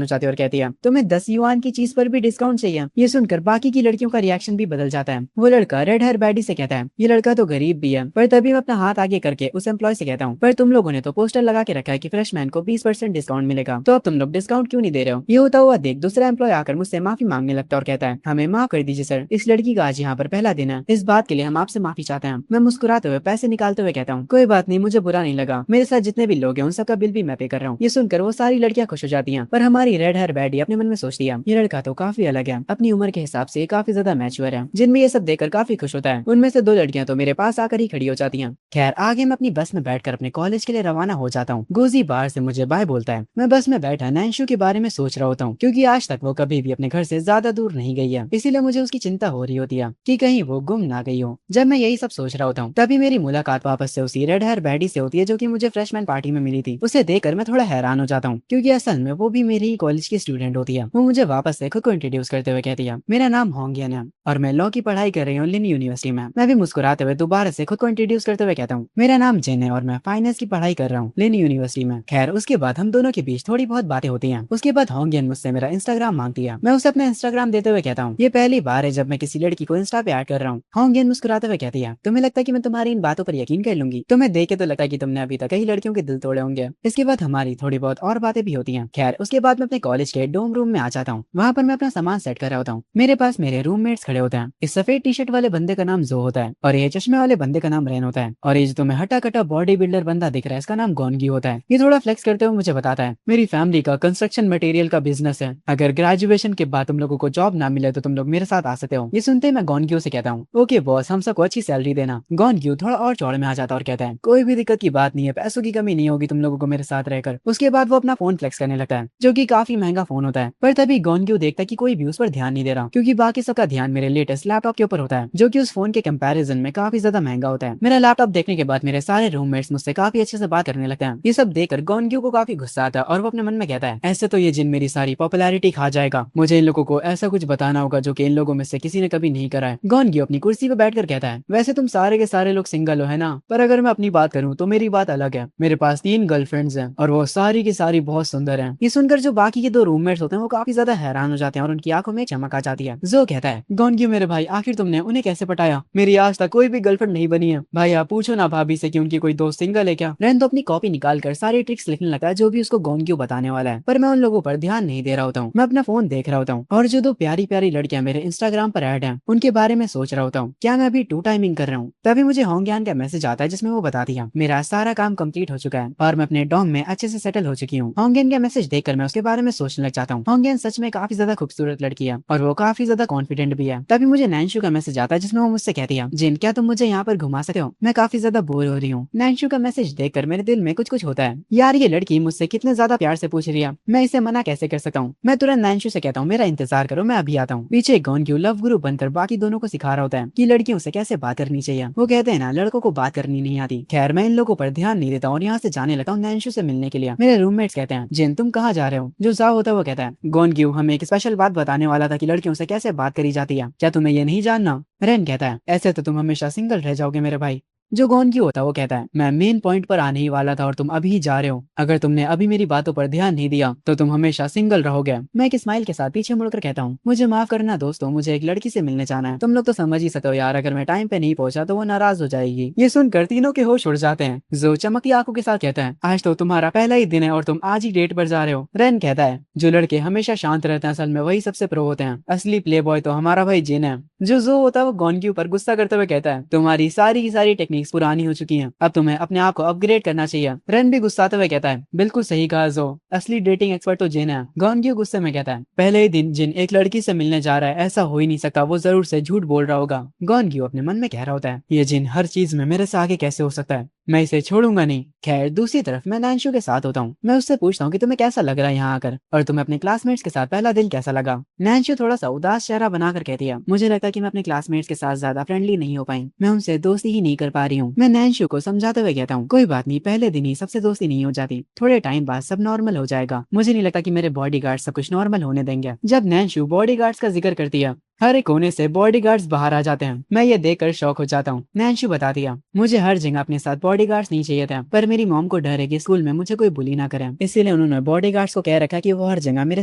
हो जाती है और कहती है, तुम्हें 10 युआन की चीज पर भी डिस्काउंट चाहिए? ये सुनकर बाकी की लड़कियों का रिएक्शन भी बदल जाता है। वो लड़का रेड हेयर बैडी से कहता है, ये लड़का तो गरीब भी है। पर तभी मैं अपना हाथ आगे करके उस एम्प्लॉय से कहता हूँ, पर तुम लोगों ने तो पोस्टर लगा के रखा है कि फ्रेशमैन को 20% डिस्काउंट मिलेगा, तो अब तुम लोग डिस्काउंट क्यों नहीं दे रहे हो? ये होता हुआ देख दूसरा एम्प्लॉय आकर मुझसे माफी मांगने लगता है और कहता है, हमें माफ कर दीजिए सर, इस लड़की का आज यहाँ पर पहला दिन है, इस बात के लिए हम आपसे माफी चाहते हैं। मैं मुस्कुराते हुए पैसे निकालते हुए कहता हूँ, कोई बात नहीं, मुझे बुरा नहीं लगा, मेरे साथ जितने भी लोग हैं उन सबका बिल भी मैं पे कर रहा हूँ। ये सुनकर वो सारी लड़कियां खुश हो जाती हैं, पर हमारी रेड हेयर बैडी अपने मन में सोचती है, ये लड़का तो काफी अलग है, अपनी उम्र के हिसाब से काफी ज्यादा मैच्योर है। जिनमें ये सब देखकर काफी खुश होता है। उनमें से 2 लड़कियां तो मेरे पास आकर ही खड़ी हो जाती हैं। खैर आगे मैं अपनी बस में बैठकर अपने कॉलेज के लिए रवाना हो जाता हूँ। गोजी बाहर से मुझे बाय बोलता है। मैं बस में बैठा नैन्शु के बारे में सोच रहा होता हूँ, क्योंकि आज तक वो कभी भी अपने घर से ज्यादा दूर नहीं गई है, इसीलिए मुझे उसकी चिंता हो रही होती है कि कहीं वो गुम ना गई हो। जब मैं यही सब सोच रहा होता हूँ तभी मेरी मुलाकात वापस से उसी रेड हेयर बैडी से होती है जो कि मुझे फ्रेशमैन पार्टी में मिली थी। उसे देखकर मैं थोड़ा हैरान हो जाता हूँ, क्योंकि असल में वो भी मेरी ही कॉलेज की स्टूडेंट होती है। वो मुझे वापस से खुद को इंट्रोड्यूस करते हुए कहती है, मेरा नाम होंगियन है और मैं लॉ की पढ़ाई कर रही हूँ लिन यूनिवर्सिटी में। मैं भी मुस्कुराते हुए दोबारा से खुद को इंट्रोड्यूस करते हुए कहता हूँ, मेरा नाम जिन है और मैं फाइनेंस की पढ़ाई कर रहा हूँ लिन यूनिवर्सिटी में। खैर उसके बाद हम दोनों के बीच थोड़ी बहुत बातें होती हैं। उसके बाद होंगियन मुझसे मेरा इंस्टाग्राम मांगती है। मैं उसे अपना इंस्टाग्राम देते हुए कहता हूँ, ये पहली बार है जब मैं किसी लड़की को इंस्टा पे ऐड कर रहा हूँ। होंगियन मुस्कुराते हुए कहती है, तुम्हें लगता है कि मैं तुम्हारी इन बातों पर यकीन कर लूंगी? तुम्हें देख के तो लगता है कि तुमने अभी तक कई लड़कियों के दिल तोड़े होंगे। इसके बाद हमारी थोड़ी बहुत और बातें भी होती हैं। खैर उसके बाद मैं अपने कॉलेज के डोम रूम में आ जाता हूँ। वहाँ पर मैं अपना सामान सेट कर रहा होता हूँ। मेरे पास मेरे रूममेट्स खड़े होते हैं। इस सफेद टी शर्ट वाले बंदे का नाम जो होता है और ये चश्मे वाले बंदे का नाम रेन होता है और ये जो तुम्हें हटा कटा बॉडी बिल्डर बंदा दिख रहा है इसका नाम गोनगी होता है। ये थोड़ा फ्लेक्स करते हुए मुझे बताता है, मेरी फैमिली का कंस्ट्रक्शन मटेरियल का बिजनेस है, अगर ग्रेजुएशन के बाद तुम लोगों को जॉब ना मिले तो तुम लोग मेरे साथ आ सकते हो। ये सुनते ही मैं गोनग्यू से कहता हूँ, ओके बॉस, हम सबको अच्छी सैलरी देना। गोनग्यू थोड़ा और चौड़ में आ जाता और कहता है, कोई भी दिक्कत की बात नहीं है, पैसों की कमी नहीं होगी तुम लोगों को मेरे साथ रहकर। उसके बाद वो अपना फोन फ्लेक्स करने लगता है जो कि काफी महंगा फोन होता है। पर तभी गोनग्यू देखता है कि कोई भी उस पर ध्यान नहीं दे रहा, क्योंकि बाकी सबका ध्यान मेरे लेटेस्ट लैपटॉप के ऊपर होता है जो कि उस फोन के कंपैरिजन में काफी ज्यादा महंगा होता है। मेरा लैपटॉप देखने के बाद मेरे सारे रूममेट्स मुझसे काफी अच्छे से बात करने लगते हैं। ये सब देखकर गोनग्यू को काफी गुस्सा आता है और वो अपने मन में कहता है, ऐसे तो ये जिन मेरी सारी पॉपुलैरिटी खा जाएगा, मुझे इन लोगों को ऐसा कुछ बताना होगा जो कि इन लोगों में से किसी ने कभी नहीं करा है। गोनग्यू अपनी कुर्सी पे बैठकर कहता है, वैसे तुम सारे के सारे लोग सिंगल हो है ना, पर अगर मैं अपनी बात करूं तो मेरी बात अलग है। मेरे पास 3 गर्लफ्रेंड्स हैं और वो सारी की सारी बहुत सुंदर हैं। ये सुनकर जो बाकी के 2 रूममेट्स होते हैं वो काफी ज्यादा हैरान हो जाते हैं और उनकी आंखों में चमक आ जाती है। जो कहता है, गोनग्यू मेरे भाई, आखिर तुमने उन्हें कैसे पटाया? मेरी आज तक कोई भी गर्लफ्रेंड नहीं बनी है। भाई आप पूछो ना भाभी से कि उनकी कोई दोस्त सिंगल है क्या। रैन तो अपनी कॉपी निकाल कर सारी ट्रिक्स लिखने लगता है जो भी उसको गोनग्यू बताने वाला है, पर मैं उन लोगों पर ध्यान नहीं दे रहा होता हूँ। मैं अपना फोन देख रहा होता हूँ और जो 2 प्यारी प्यारी लड़कियां मेरे इंस्टाग्राम पर ऐड हैं उनके बारे में सोच रहा होता हूँ, क्या मैं अभी टू टाइमिंग कर रहा हूँ। तभी मुझे होंग्यान का मैसेज आता है जिसमें वो बताती है, मेरा सारा काम कंप्लीट हो चुका है और मैं अपने डॉम में अच्छे से सेटल हो चुकी हूँ। होंग्यान का मैसेज देखकर मैं उसके बारे में सोचने लग जाता हूँ। होंग्यान सच में काफी ज्यादा खूबसूरत लड़की है और वो काफी ज्यादा कॉन्फिडेंट भी है। तभी मुझे नैन्शु का मैसेज आता है जिसमें वो मुझसे कहती है, जिन क्या तुम मुझे यहाँ पर घुमा सकते हो, मैं काफी ज्यादा बोर हो रही हूँ। नैन्शु का मैसेज देखकर मेरे दिल में कुछ कुछ होता है, यार ये लड़की मुझसे कितने ज्यादा प्यार से पूछ रही है, मैं इसे मना कैसे कर सकता हूँ। मैं तुरंत नैन्शु से कहता हूँ, मेरा इंतजार करो, मैं अभी आता हूँ। पीछे गोनग्यू लव गुरु बनकर बाकी दोनों को सिखा रहा होता है होता है कि लड़कियों से कैसे बात करनी चाहिए। वो कहते हैं ना, लड़कों को बात करनी नहीं आती। खैर, मैं इन लोगों पर ध्यान नहीं देता और यहाँ से जाने लगा हूँ नैंशु से मिलने के लिए। मेरे रूममेट्स कहते हैं, जिन तुम कहाँ जा रहे हो? जो जाओ होता है वो कहता है, गोनग्यू हमें एक स्पेशल बात बताने वाला था कि लड़कियों से कैसे बात करी जाती है, क्या तुम्हें ये नहीं जानना? रेन कहता है, ऐसे तो तुम हमेशा सिंगल रह जाओगे मेरे भाई। जो गोनग्यू होता है वो कहता है, मैं मेन पॉइंट पर आने ही वाला था और तुम अभी ही जा रहे हो। अगर तुमने अभी मेरी बातों पर ध्यान नहीं दिया तो तुम हमेशा सिंगल रहोगे। मैं एक स्माइल के साथ पीछे मुड़कर कहता हूँ, मुझे माफ करना दोस्तों, मुझे एक लड़की से मिलने जाना है। तुम लोग तो समझ ही सकते हो यार, अगर मैं टाइम पे नहीं पहुंचा तो वो नाराज हो जाएगी। ये सुनकर तीनों के होश उड़ जाते हैं। जो चमकती आंखों के साथ कहता है, आज तो तुम्हारा पहला ही दिन है और तुम आज ही डेट पर जा रहे हो। रेन कहता है, जो लड़के हमेशा शांत रहते हैं असल में वही सबसे प्रो होते हैं। असली प्ले बॉय तो हमारा भाई जिन है। जो होता है वो गोनग्यू पर गुस्सा करते हुए कहता है, तुम्हारी सारी की सारी टेक्निक्स पुरानी हो चुकी हैं, अब तुम्हें अपने आप को अपग्रेड करना चाहिए। रेन भी गुस्साते हुए कहता है, बिल्कुल सही कहा जो, असली डेटिंग एक्सपर्ट तो जिन है। गोनग्यू गुस्से में कहता है, पहले ही दिन जिन एक लड़की से मिलने जा रहा है, ऐसा हो ही नहीं सकता, वो जरूर से झूठ बोल रहा होगा। गोनग्यू अपने मन में कह रहा होता है, ये जिन हर चीज में मेरे से आगे कैसे हो सकता है, मैं इसे छोड़ूंगा नहीं। खैर, दूसरी तरफ मैं नैंशु के साथ होता हूँ। मैं उससे पूछता हूँ कि तुम्हें कैसा लग रहा है यहाँ आकर, और तुम्हें अपने क्लासमेट्स के साथ पहला दिन कैसा लगा? नैंशु थोड़ा सा उदास चेहरा बनाकर कहती है, मुझे लगता है कि मैं अपने क्लासमेट्स के साथ ज्यादा फ्रेंडली नहीं हो पाई, मैं उनसे दोस्ती ही नहीं कर पा रही हूँ। मैं नैंशु को समझाते हुए कहता हूँ, कोई बात नहीं, पहले दिन ही सबसे दोस्ती नहीं हो जाती, थोड़े टाइम बाद सब नॉर्मल हो जाएगा। मुझे नहीं लगता कि मेरे बॉडीगार्ड सब कुछ नॉर्मल होने देंगे। जब नैंशु बॉडीगार्ड्स का जिक्र करती है, हर एक कोने से बॉडीगार्ड्स बाहर आ जाते हैं। मैं ये देखकर शॉक हो जाता हूँ। नैंशु बता दिया, मुझे हर जगह अपने साथ बॉडीगार्ड्स नहीं चाहिए था, पर मेरी मॉम को डर है कि स्कूल में मुझे कोई बुली ना करे, इसीलिए उन्होंने बॉडीगार्ड्स को कह रखा कि वो हर जगह मेरे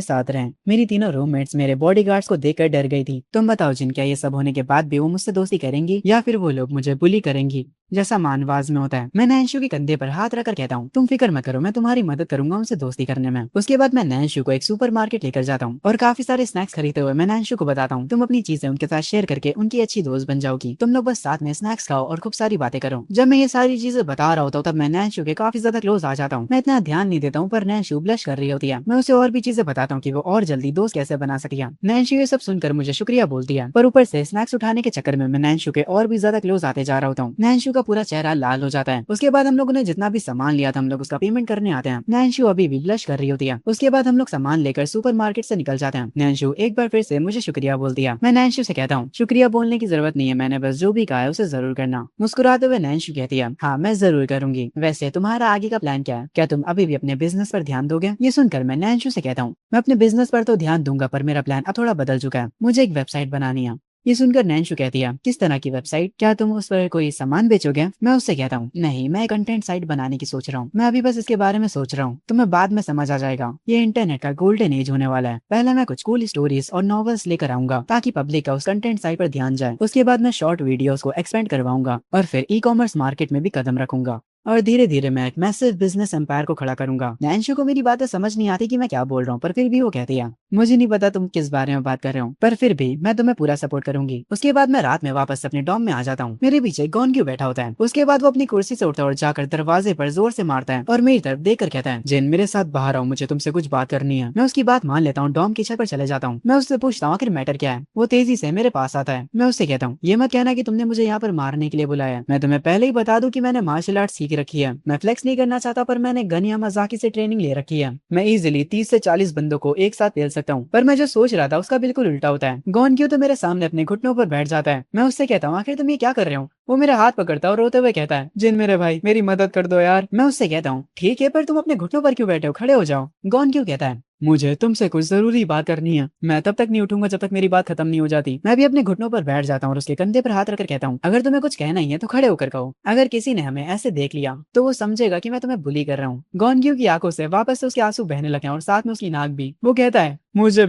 साथ रहें। मेरी तीनों रूममेट्स मेरे बॉडीगार्ड्स को देखकर डर गई थी। तुम बताओ जिन, क्या ये सब होने के बाद भी वो मुझसे दोस्ती करेंगी या फिर वो लोग मुझे बुली करेंगी जैसा मानवाज में होता है? मैं नैंशु के कंधे पर हाथ रखकर कहता हूँ, तुम फिक्र मत करो, मैं तुम्हारी मदद करूंगा उनसे दोस्ती करने में। उसके बाद मैं नैंशु को एक सुपरमार्केट लेकर जाता हूँ और काफी सारे स्नैक्स खरीदते हुए मैं नैंशु को बताता हूँ, तुम अपनी चीजें उनके साथ शेयर करके उनकी अच्छी दोस्त बन जाओगी। तुम लोग बस साथ में स्नैक्स खाओ और खूब सारी बातें करो। जब मैं ये सारी चीजें बता रहा होता हूँ तब मैं नैंशु के काफी ज्यादा क्लोज आ जाता हूँ। मैं इतना ध्यान नहीं देता हूँ पर नैंशु ब्लश कर रही होती है। मैं उसे और भी चीजें बताता हूँ कि वो और जल्दी दोस्त कैसे बना सकी है। नैंशु ये सब सुनकर मुझे शुक्रिया बोलती है, पर ऊपर से स्नैक्स उठाने के चक्कर में मैं नैंशु के और भी ज्यादा क्लोज आते जा रहा होता हूँ। नैंशु का पूरा चेहरा लाल हो जाता है। उसके बाद हम लोगों ने जितना भी सामान लिया था हम लोग उसका पेमेंट करने आते हैं। नैंशु अभी भी ब्लश कर रही होती है। उसके बाद हम लोग सामान लेकर सुपरमार्केट से निकल जाते हैं। नैंशु एक बार फिर से मुझे शुक्रिया बोलती है। मैं नैंशु से कहता हूँ, शुक्रिया बोलने की जरूरत नहीं है, मैंने बस जो भी कहा है उसे जरूर करना। मुस्कुराते हुए नैंशु कहती है, हाँ मैं जरूर करूंगी। वैसे तुम्हारा आगे का प्लान क्या है? क्या तुम अभी भी अपने बिजनेस पर ध्यान दोगे? ये सुनकर मैं नैंशु से कहता हूँ, मैं अपने बिजनेस पर तो ध्यान दूंगा पर मेरा प्लान अब थोड़ा बदल चुका है, मुझे एक वेबसाइट बनानी है। ये सुनकर नैंशु कहती है, किस तरह की वेबसाइट? क्या तुम उस पर कोई सामान बेचोगे? मैं उससे कहता हूँ, नहीं, मैं कंटेंट साइट बनाने की सोच रहा हूँ, मैं अभी बस इसके बारे में सोच रहा हूँ, तुम्हें बाद में समझ आ जाएगा। ये इंटरनेट का गोल्डन एज होने वाला है। पहले मैं कुछ कूल स्टोरीज और नॉवेल्स लेकर आऊंगा ताकि पब्लिक का उस कंटेंट साइट पर ध्यान जाए। उसके बाद मैं शॉर्ट वीडियोस को एक्सपेंड करवाऊंगा और फिर ई कॉमर्स मार्केट में भी कदम रखूंगा और धीरे धीरे मैं एक मैसिव बिजनेस एम्पायर को खड़ा करूंगा। नैंशु को मेरी बातें समझ नहीं आती कि मैं क्या बोल रहा हूँ, पर फिर भी वो कहती है, मुझे नहीं पता तुम किस बारे में बात कर रहे हो, पर फिर भी मैं तुम्हें पूरा सपोर्ट करूंगी। उसके बाद मैं रात में वापस अपने डॉम में आ जाता हूँ। मेरे पीछे गोनग्यू बैठा होता है। उसके बाद वो अपनी कुर्सी से उठता है और जाकर दरवाजे पर जोर से मारता है और मेरी तरफ देखकर कहता है, जिन मेरे साथ बाहर आओ, मुझे तुमसे कुछ बात करनी है। मैं उसकी बात मान लेता हूँ, डॉम की छत पर चले जाता हूँ। मैं उससे पूछता हूँ आखिर मैटर क्या है। वो तेजी से मेरे पास आता है। मैं उससे कहता हूँ, ये मत कहना कि तुमने मुझे यहाँ पर मारने के लिए बुलाया। मैं तुम्हें पहले ही बता दूं कि मैंने मार्शल आर्ट सीख रखी है। मैं फ्लेक्स नहीं करना चाहता पर मैंने गन या मजाकी से ट्रेनिंग ले रखी है। मैं इजीली 30 से 40 बंदों को एक साथ पेल सकता हूँ। पर मैं जो सोच रहा था उसका बिल्कुल उल्टा होता है। गोनग्यू तो मेरे सामने अपने घुटनों पर बैठ जाता है। मैं उससे कहता हूँ, आखिर तुम ये क्या कर रहे हो? वो मेरा हाथ पकड़ता है और रोते हुए कहता है, जिन मेरे भाई, मेरी मदद कर दो यार। मैं उससे कहता हूँ, ठीक है, पर तुम अपने घुटनों पर क्यों बैठे हो, खड़े हो जाओ। गोनग्यू कहता है, मुझे तुमसे कुछ जरूरी बात करनी है। मैं तब तक नहीं उठूंगा जब तक मेरी बात खत्म नहीं हो जाती। मैं भी अपने घुटनों पर बैठ जाता हूँ और उसके कंधे पर हाथ रखकर कहता हूँ, अगर तुम्हें कुछ कहना ही है तो खड़े होकर कहो। अगर किसी ने हमें ऐसे देख लिया तो वो समझेगा कि मैं तुम्हें बुली कर रहा हूँ। गोनग्यू की आंखों से वापस से उसके आंसू बहने लगे और साथ में उसकी नाक भी। वो कहता है, मुझे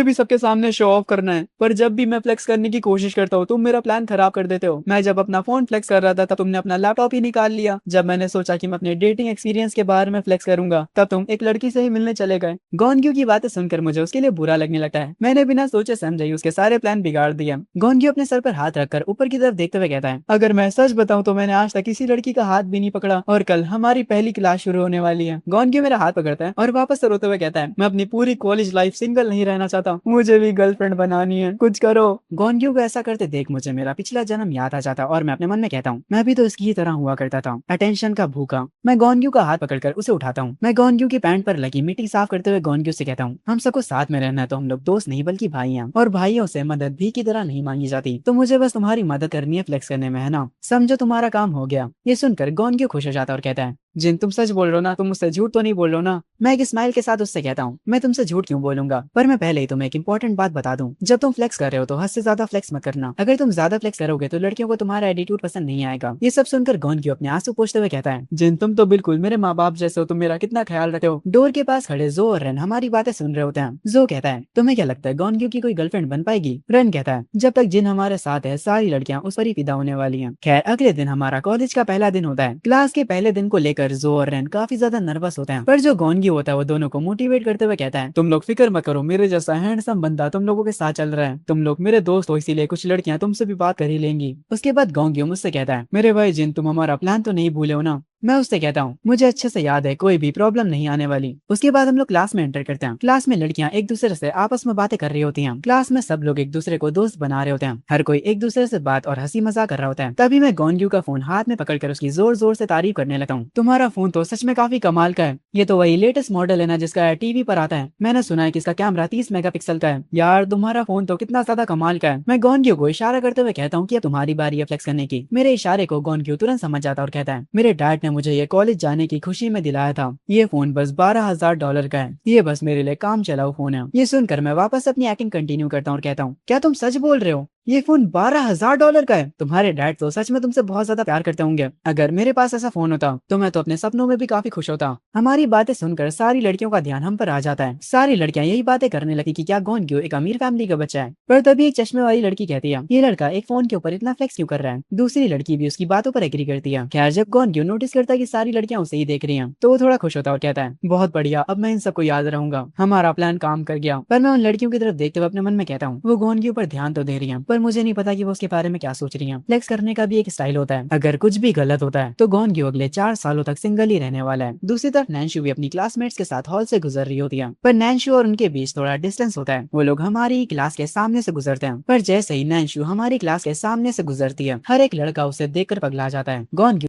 भी सबके सामने शो ऑफ करना है, पर जब भी मैं फ्लेक्स करने की कोशिश करता हूँ तुम मेरा प्लान खराब कर देते हो। मैं जब अपना फोन फ्लेक्स कर रहा था तब तुमने अपना लैपटॉप ही निकाल लिया। जब मैंने सोचा कि मैं अपने डेटिंग एक्सपीरियंस के बारे में फ्लेक्स करूंगा तब तुम एक लड़की से ही मिलने चले गए। गोनग्यू की बातें सुनकर मुझे उसके लिए बुरा लगने लगता है। मैंने बिना सोचे समझे ही उसके सारे प्लान बिगाड़ दिए। गोनग्यू अपने सर पर हाथ रखकर ऊपर की तरफ देखते हुए कहता है, अगर मैं सच बताऊं तो मैंने आज तक किसी लड़की का हाथ भी नहीं पकड़ा और कल हमारी पहली क्लास शुरू होने वाली है। गोनग्यू मेरा हाथ पकड़ता है और वापस से रोते हुए कहता है, मैं अपनी पूरी कॉलेज लाइफ सिंगल नहीं रहना चाहता, मुझे भी गर्लफ्रेंड बनानी है, कुछ करो। गोनग्यू को ऐसा करते देख मुझे मेरा पिछला जन्म याद आ जाता और मैं अपने मन में कहता हूँ मैं भी तो इसकी ही तरह हुआ करता था, अटेंशन का भूखा। मैं गोनग्यू का हाथ पकड़कर उसे उठाता हूँ। मैं गोनग्यू की पैंट पर लगी मिट्टी साफ करते हुए गोनग्यू से कहता हूँ हम सबको साथ में रहना है तो हम लोग दोस्त नहीं बल्कि भाई हैं, और भाइयों से मदद भी की तरह नहीं मांगी जाती, तो मुझे बस तुम्हारी मदद करनी है फ्लेक्स करने में, है ना? समझो तुम्हारा काम हो गया। ये सुनकर गोनग्यू खुश हो जाता और कहता है जिन तुम सच बोल रहे हो ना, तुम मुझसे झूठ तो नहीं बोल रहे हो ना? मैं एक स्माइल के साथ उससे कहता हूँ मैं तुमसे झूठ क्यों बोलूंगा, पर मैं पहले ही तुम्हें एक इंपॉर्टेंट बात बता दूं, जब तुम फ्लेक्स कर रहे हो तो हद से ज्यादा फ्लेक्स मत करना। अगर तुम ज्यादा फ्लेक्स करोगे तो लड़कियों को तुम्हारा एटीट्यूड पसंद नहीं आएगा। ये सब सुनकर गोनग्यू अपने आंसू पोंछते हुए कहता है जिन तुम तो बिल्कुल मेरे माँ बाप जैसे हो, तुम मेरा कितना ख्याल रखते हो। डोर के पास खड़े जो और रेन हमारी बातें सुन रहे होते हैं। जो कहता है तुम्हें क्या लगता है गोनग्यू की कोई गर्लफ्रेंड बन पाएगी? रेन कहता है जब तक जिन हमारे साथ है सारी लड़कियां उस पर ही फिदा होने वाली हैं। खैर अगले दिन हमारा कॉलेज का पहला दिन होता है। क्लास के पहले दिन को लेकर जो और रेन काफी ज्यादा नर्वस होते हैं, पर जो गोनग्यू होता है वो दोनों को मोटिवेट करते हुए कहता है तुम लोग फिक्र मत करो, मेरे जैसा हैंडसम बंदा तुम लोगों के साथ चल रहा है, तुम लोग मेरे दोस्त हो इसीलिए कुछ लड़कियां तुमसे भी बात कर ही लेंगी। उसके बाद गोनग्यू मुझसे कहता है मेरे भाई जिन तुम हमारा प्लान तो नहीं भूले हो ना? मैं उससे कहता हूँ मुझे अच्छे से याद है, कोई भी प्रॉब्लम नहीं आने वाली। उसके बाद हम लोग क्लास में एंटर करते हैं। क्लास में लड़कियां एक दूसरे से आपस में बातें कर रही होती हैं। क्लास में सब लोग एक दूसरे को दोस्त बना रहे होते हैं। हर कोई एक दूसरे से बात और हंसी मजाक कर रहा होता है। तभी मैं गोनग्यू का फोन हाथ में पकड़कर उसकी जोर जोर से तारीफ करने लगता हूँ। तुम्हारा फोन तो सच में काफी कमाल का है, ये तो वही लेटेस्ट मॉडल है ना जिसका टीवी पर आता है। मैंने सुना है कि इसका कैमरा 30 मेगापिक्सल का है। यार तुम्हारा फोन तो कितना ज्यादा कमाल का है। मैं गोनग्यू को इशारा करते हुए कहता हूँ कि अब तुम्हारी बारी है फ्लेक्स करने की। मेरे इशारे को गोनग्यू तुरंत समझ जाता और कहता है मेरे डैड ने मुझे ये कॉलेज जाने की खुशी में दिलाया था। ये फोन बस $12,000 का है। ये बस मेरे लिए काम चलाऊ फोन है। ये सुनकर मैं वापस अपनी एक्टिंग कंटिन्यू करता हूँ और कहता हूँ क्या तुम सच बोल रहे हो? ये फोन $12,000 का है? तुम्हारे डैड तो सच में तुमसे बहुत ज्यादा प्यार करते होंगे। अगर मेरे पास ऐसा फोन होता तो मैं तो अपने सपनों में भी काफी खुश होता। हमारी बातें सुनकर सारी लड़कियों का ध्यान हम पर आ जाता है। सारी लड़कियां यही बातें करने लगी कि क्या गोनग्यू एक अमीर फैमिली का बच्चा है। पर तभी एक चश्मे वाली लड़की कहती है ये लड़का एक फोन के ऊपर इतना फ्लेक्स क्यों कर रहा है? दूसरी लड़की भी उसकी बातों पर एग्री करती है। खैर जब गोनग्यू नोटिस करता है कि सारी लड़कियां उसे ही देख रही हैं, तो वो थोड़ा खुश होता है और कहता है बहुत बढ़िया, अब मैं इन सबको याद रहूंगा, हमारा प्लान काम कर गया। पर मैं उन लड़कियों की तरफ देखते हुए अपने मन में कहता हूँ वो गोनग्यू पर ध्यान तो दे रही है, पर मुझे नहीं पता कि वो उसके बारे में क्या सोच रही हैं। फ्लेक्स करने का भी एक स्टाइल होता है। अगर कुछ भी गलत होता है तो गोनग्यू अगले 4 सालों तक सिंगल ही रहने वाला है। दूसरी तरफ नैंशू भी अपनी क्लासमेट्स के साथ हॉल से गुजर रही होती है, पर नैंशू और उनके बीच थोड़ा डिस्टेंस होता है। वो लोग हमारी क्लास के सामने से गुजरते हैं, पर जैसे ही नैंशू हमारी क्लास के सामने से गुजरती है हर एक लड़का उसे देखकर पगला जाता है। गोनग्यू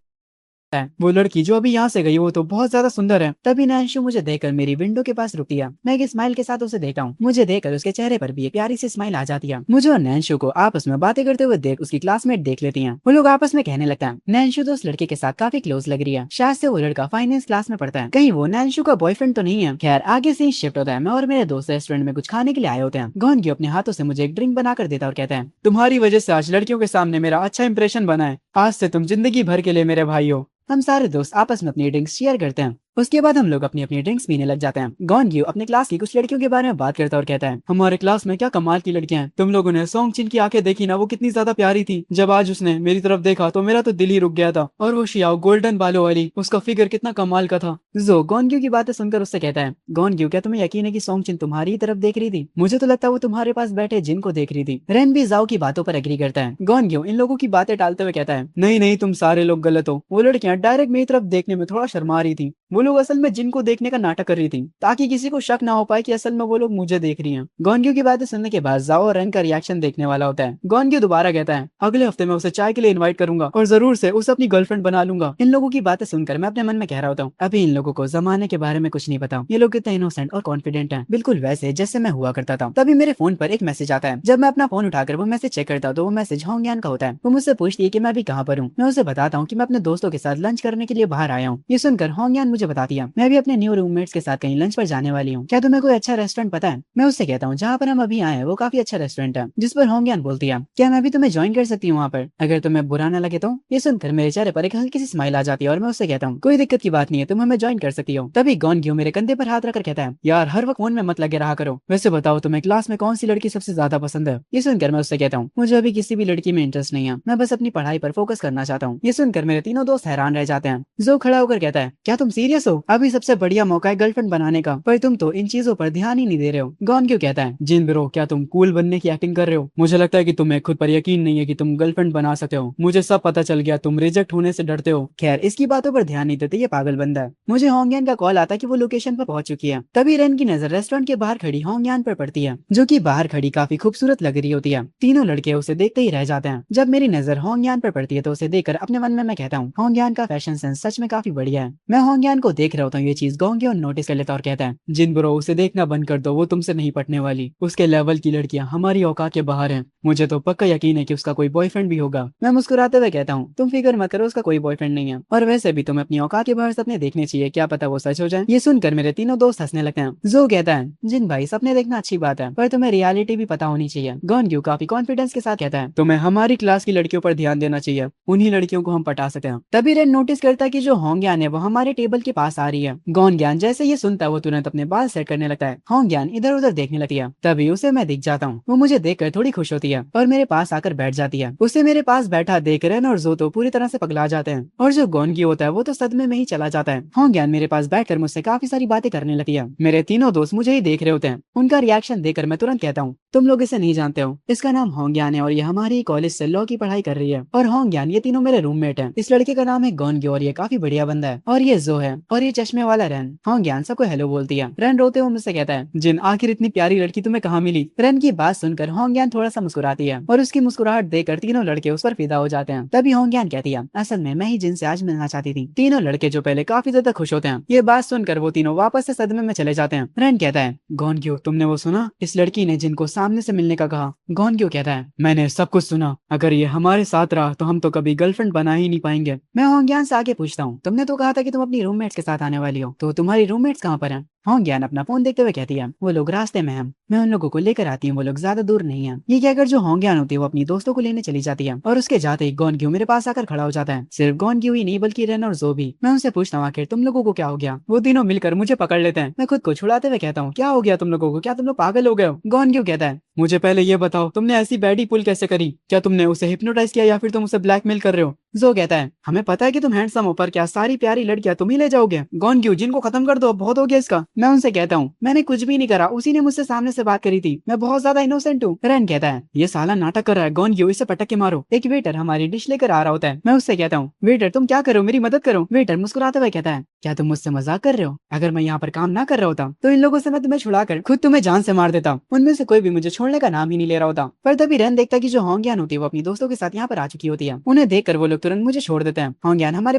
है वो लड़की जो अभी यहाँ से गई वो तो बहुत ज्यादा सुंदर है। तभी नैंशू मुझे देखकर मेरी विंडो के पास रुकती है। मैं एक स्माइल के साथ उसे देखता हूँ। मुझे देखकर उसके चेहरे पर भी एक प्यारी सी स्माइल आ जाती है। मुझे और नैंशू को आपस में बातें करते हुए देख उसकी क्लासमेट देख लेती हैं। वो लोग आपस में कहने लगता है नैंशू तो उस लड़के के साथ काफी क्लोज लग रही है, शायद से वो लड़का फाइनेंस क्लास में पढ़ता है, कहीं वो नैंशू का बॉयफ्रेंड तो नहीं है। खैर आगे से ही शिफ्ट होता है। मैं और मेरे दोस्त रेस्टोरेंट में कुछ खाने के लिए आए होते हैं। गोनग्यू अपने हाथों से मुझे एक ड्रिंक बनाकर देता और कहता है तुम्हारी वजह से आज लड़कियों के सामने मेरा अच्छा इंप्रेशन बना है, आज से तुम जिंदगी भर के लिए मेरे भाई हो। हम सारे दोस्त आपस में अपनी ड्रिंक्स शेयर करते हैं। उसके बाद हम लोग अपनी अपनी ड्रिंक्स पीने लग जाते हैं। गोनग्यू अपने क्लास की कुछ लड़कियों के बारे में बात करता और कहता है हमारे क्लास में क्या कमाल की लड़कियां हैं। तुम लोगों ने सोंगचिन की आंखें देखी ना, वो कितनी ज्यादा प्यारी थी। जब आज उसने मेरी तरफ देखा तो मेरा तो दिल ही रुक गया था। और वो शियाओ गोल्डन बालों वाली, उसका फिगर कितना कमाल का था। जो गोनग्यू की बातें सुनकर उससे कहता है गोनग्यू क्या तुम्हें यकीन है कि सोंगचिन तुम्हारी ही तरफ देख रही थी? मुझे तो लगता है वो तुम्हारे पास बैठे जिन को देख रही थी। रेन भी जाओ की बातों पर एग्री करता है। गोनग्यू इन लोगों की बातें टालते हुए कहता है नहीं नहीं, तुम सारे लोग गलत हो। वो लड़कियां डायरेक्ट मेरी तरफ देखने में थोड़ा शर्मा रही थी। वो लोग असल में जिन को देखने का नाटक कर रही थी, ताकि किसी को शक ना हो पाए कि असल में वो लोग मुझे देख रही हैं। गोनग्यू की बातें सुनने के बाद जाओ और रेन का रिएक्शन देखने वाला होता है। गोनग्यू दोबारा कहता है अगले हफ्ते मैं उसे चाय के लिए इनवाइट करूंगा और जरूर से उसे अपनी गर्लफ्रेंड बना लूंगा। इन लोगों की बातें सुनकर मैं अपने मन में कह रहा होता हूँ अभी इन लोगों को जमाने के बारे में कुछ नहीं पता। ये लोग कितने इनोसेंट और कॉन्फिडेंट हैं, बिल्कुल वैसे जैसे मैं हुआ करता था। तभी मेरे फोन पर एक मैसेज आता है। जब मैं अपना फोन उठाकर वो मैसेज चेक करता हूँ तो वो मैसेज होंगयान का होता है। वो मुझसे पूछती है कि मैं अभी कहाँ पर हूँ। मैं उसे बताता हूँ कि मैं अपने दोस्तों के साथ लंच करने के लिए बाहर आया हूँ। ये सुनकर होंगयान मुझे बताती है मैं भी अपने न्यू रूममेट्स के साथ कहीं लंच पर जाने वाली हूँ, क्या तुम्हें कोई अच्छा रेस्टोरेंट पता है? मैं उससे कहता हूँ जहाँ पर हम अभी आए हैं वो काफी अच्छा रेस्टोरेंट है। जिस पर होंगयान बोलती है क्या मैं भी तुम्हें ज्वाइन कर सकती हूँ वहाँ पर, अगर तुम्हें बुरा न लगे तो? ये सुनकर मेरे चेहरे पर एक हल्की सी स्माइल आ जाती है और मैं उससे कहता हूँ कोई दिक्कत की बात नहीं है, तुम हमें ज्वाइन कर सकती हो। तभी गोनग्यू मेरे कंधे पर हाथ रखकर कहता है यार हर वक्त फोन में मत लगे रहा करो। वैसे बताओ तुम्हें क्लास में कौन सी लड़की सबसे ज्यादा पसंद है? ये सुनकर मैं उससे कहता हूँ मुझे अभी किसी भी लड़की में इंटरेस्ट नहीं है, मैं बस अपनी पढ़ाई पर फोकस करना चाहता हूँ। ये सुनकर मेरे तीनों दोस्त हैरान रह जाते हैं। जो खड़ा होकर कहता है क्या तुम सीरियस सीरियस हो? अभी सबसे बढ़िया मौका है गर्लफ्रेंड बनाने का, पर तुम तो इन चीजों पर ध्यान ही नहीं दे रहे हो। गॉन क्यों कहता है, जिन ब्रो क्या तुम कूल बनने की एक्टिंग कर रहे हो? मुझे लगता है कि तुम्हें खुद पर यकीन नहीं है कि तुम गर्लफ्रेंड बना सकते हो। मुझे सब पता चल गया, तुम रिजेक्ट होने से डरते हो। खैर इसकी बातों पर ध्यान नहीं देते, ये पागल बंदा है। मुझे होंगयान का कॉल आता कि वो लोकेशन पर पहुंच चुकी है। तभी रेन की नजर रेस्टोरेंट के बाहर खड़ी होंगयान पर पड़ती है, जो कि बाहर खड़ी काफी खूबसूरत लग रही होती है। तीनों लड़के उसे देखते ही रह जाते हैं। जब मेरी नजर होंगयान पर पड़ती है तो उसे देखकर अपने मन में मैं कहता हूँ, होंगयान का फैशन सेंस सच में काफी बढ़िया है। मैं होंगयान को देख रहा होता हूँ, ये चीज गोंगयोन नोटिस कर लेता और कहता है, जिन ब्रो उसे देखना बंद कर दो, वो तुमसे नहीं पटने वाली। उसके लेवल की लड़कियां हमारी औकात के बाहर हैं। मुझे तो पक्का यकीन है कि उसका कोई बॉयफ्रेंड भी होगा। मैं मुस्कुराते हुए कहता हूँ, तुम फिक्र मत करो, उसका कोई बॉयफ्रेंड नहीं है। और वैसे भी तुम्हें अपनी औकात के बाहर सपने देखने चाहिए, क्या पता वो सच हो जाए। ये सुनकर मेरे तीनों दोस्त हंसने लगते हैं। जो कहता है, जिन भाई सपने देखना अच्छी बात है, पर तुम्हें रियलिटी भी पता होनी चाहिए। गोंग्यू काफी कॉन्फिडेंस के साथ कहता है, तुम्हें हमारी क्लास की लड़कियों पर ध्यान देना चाहिए, उन्हीं लड़कियों को हम पटा सकते हैं। तभी रेन नोटिस करता है कि जो होंगयान है वो हमारे टेबल के पास आ रही है। गोंग्यान जैसे ये सुनता है वो तुरंत अपने बाल सेट करने लगता है। होंगयान इधर उधर देखने लगती है। तभी उसे मैं दिख जाता हूँ। वो मुझे देखकर थोड़ी खुश होती है और मेरे पास आकर बैठ जाती है। उसे मेरे पास बैठा देख रेन और जोतो पूरी तरह से पगला जाते हैं, और जो गोंगी होता है वो तो सदमे में ही चला जाता है। होंगयान मेरे पास बैठकर मुझसे काफी सारी बातें करने लगती है। मेरे तीनों दोस्त मुझे ही देख रहे होते हैं। उनका रिएक्शन देखकर मैं तुरंत कहता हूँ, तुम लोग इसे नहीं जानते हो, इसका नाम होंगयान है और ये हमारी कॉलेज से लॉ की पढ़ाई कर रही है। और होंगयान ये तीनों मेरे रूममेट हैं। इस लड़के का नाम है गोंगी और ये काफी बढ़िया बंदा है। और ये जो है, और ये चश्मे वाला रैन। होंगयान सबको हेलो बोलती है। रैन रोते हुए मुझसे कहता है, जिन आखिर इतनी प्यारी लड़की तुम्हें कहाँ मिली? रैन की बात सुनकर होंगयान थोड़ा सा मुस्कुराती है और उसकी मुस्कुराहट देखकर तीनों लड़के उस पर फिदा हो जाते हैं। तभी होंगयान कहती है, असल में मैं ही जिनसे आज मिलना चाहती थी। तीनों लड़के जो पहले काफी ज्यादा खुश होते हैं, ये बात सुनकर वो तीनों वापस से सदमे में चले जाते हैं। रैन कहता है, गोंग्यू तुमने वो सुना? इस लड़की ने जिनको सामने से मिलने का कहा। गोंग्यू कहता है, मैंने सब कुछ सुना। अगर ये हमारे साथ रहा तो हम तो कभी गर्लफ्रेंड बना ही नहीं पाएंगे। मैं होंगयान से आगे पूछता हूँ, तुमने तो कहा था कि तुम अपनी रूममेट्स के साथ आने वाली हो, तो तुम्हारी रूममेट्स कहाँ पर हैं? होंगयान अपना फोन देखते हुए कहती है, वो लोग रास्ते में हैं, मैं उन लोगों को लेकर आती हूँ, वो लोग ज्यादा दूर नहीं है। ये कहकर जो होंगयान होती है वो अपनी दोस्तों को लेने चली जाती है और उसके जाते ही गोंग्यू मेरे पास आकर खड़ा हो जाता है। सिर्फ गोंग्यू ही नहीं बल्कि रेन और जो भी। मैं उनसे पूछता हूँ, आखिर तुम लोगों को क्या हो गया? वो तीनों मिलकर मुझे पकड़ लेते हैं। मैं खुद को छुड़ाते हुए कहता हूँ, क्या हो गया तुम लोगों को? क्या तुम लोग पागल हो गए हो? गोंग्यू कहता है, मुझे पहले ये बताओ, तुमने ऐसी बैडी पुल कैसे करी? क्या तुमने उसे हिप्नोटाइज किया या फिर तुम उसे ब्लैकमेल कर रहे हो? जो कहता है, हमें पता है कि तुम हैंडसम हो, पर क्या सारी प्यारी लड़कियां तुम ही ले जाओगे? गोंग्यू, जिनको खत्म कर दो, अब बहुत हो गया इसका। मैं उनसे कहता हूँ, मैंने कुछ भी नहीं करा, उसी ने मुझसे सामने से बात करी थी, मैं बहुत ज्यादा इनोसेंट हूँ। रैन कहता है, ये साला नाटक कर रहा है, गोंग्यू इसे पटक के मारो। एक वेटर हमारी डिश लेकर आ रहा होता है। मैं उससे कहता हूँ, वेटर तुम क्या करो, मेरी मदद करो। वेटर मुस्कुराते हुए कहता है, क्या तुम मुझसे मजाक कर रहे हो? अगर मैं यहाँ पर काम ना कर रहा होता तो इन लोगों से मैं तुम्हें छुड़ाकर खुद तुम्हें जान से मार देता। उनमें से कोई भी मुझे छोड़ने का नाम ही नहीं ले रहा होता। पर तभी रैन देखता कि जो होंगयान होती है वो अपनी दोस्तों के साथ यहाँ पर आ चुकी होती है। उन्हें देखकर वो लोग तुरंत मुझे छोड़ देते हैं। होंगयान हमारे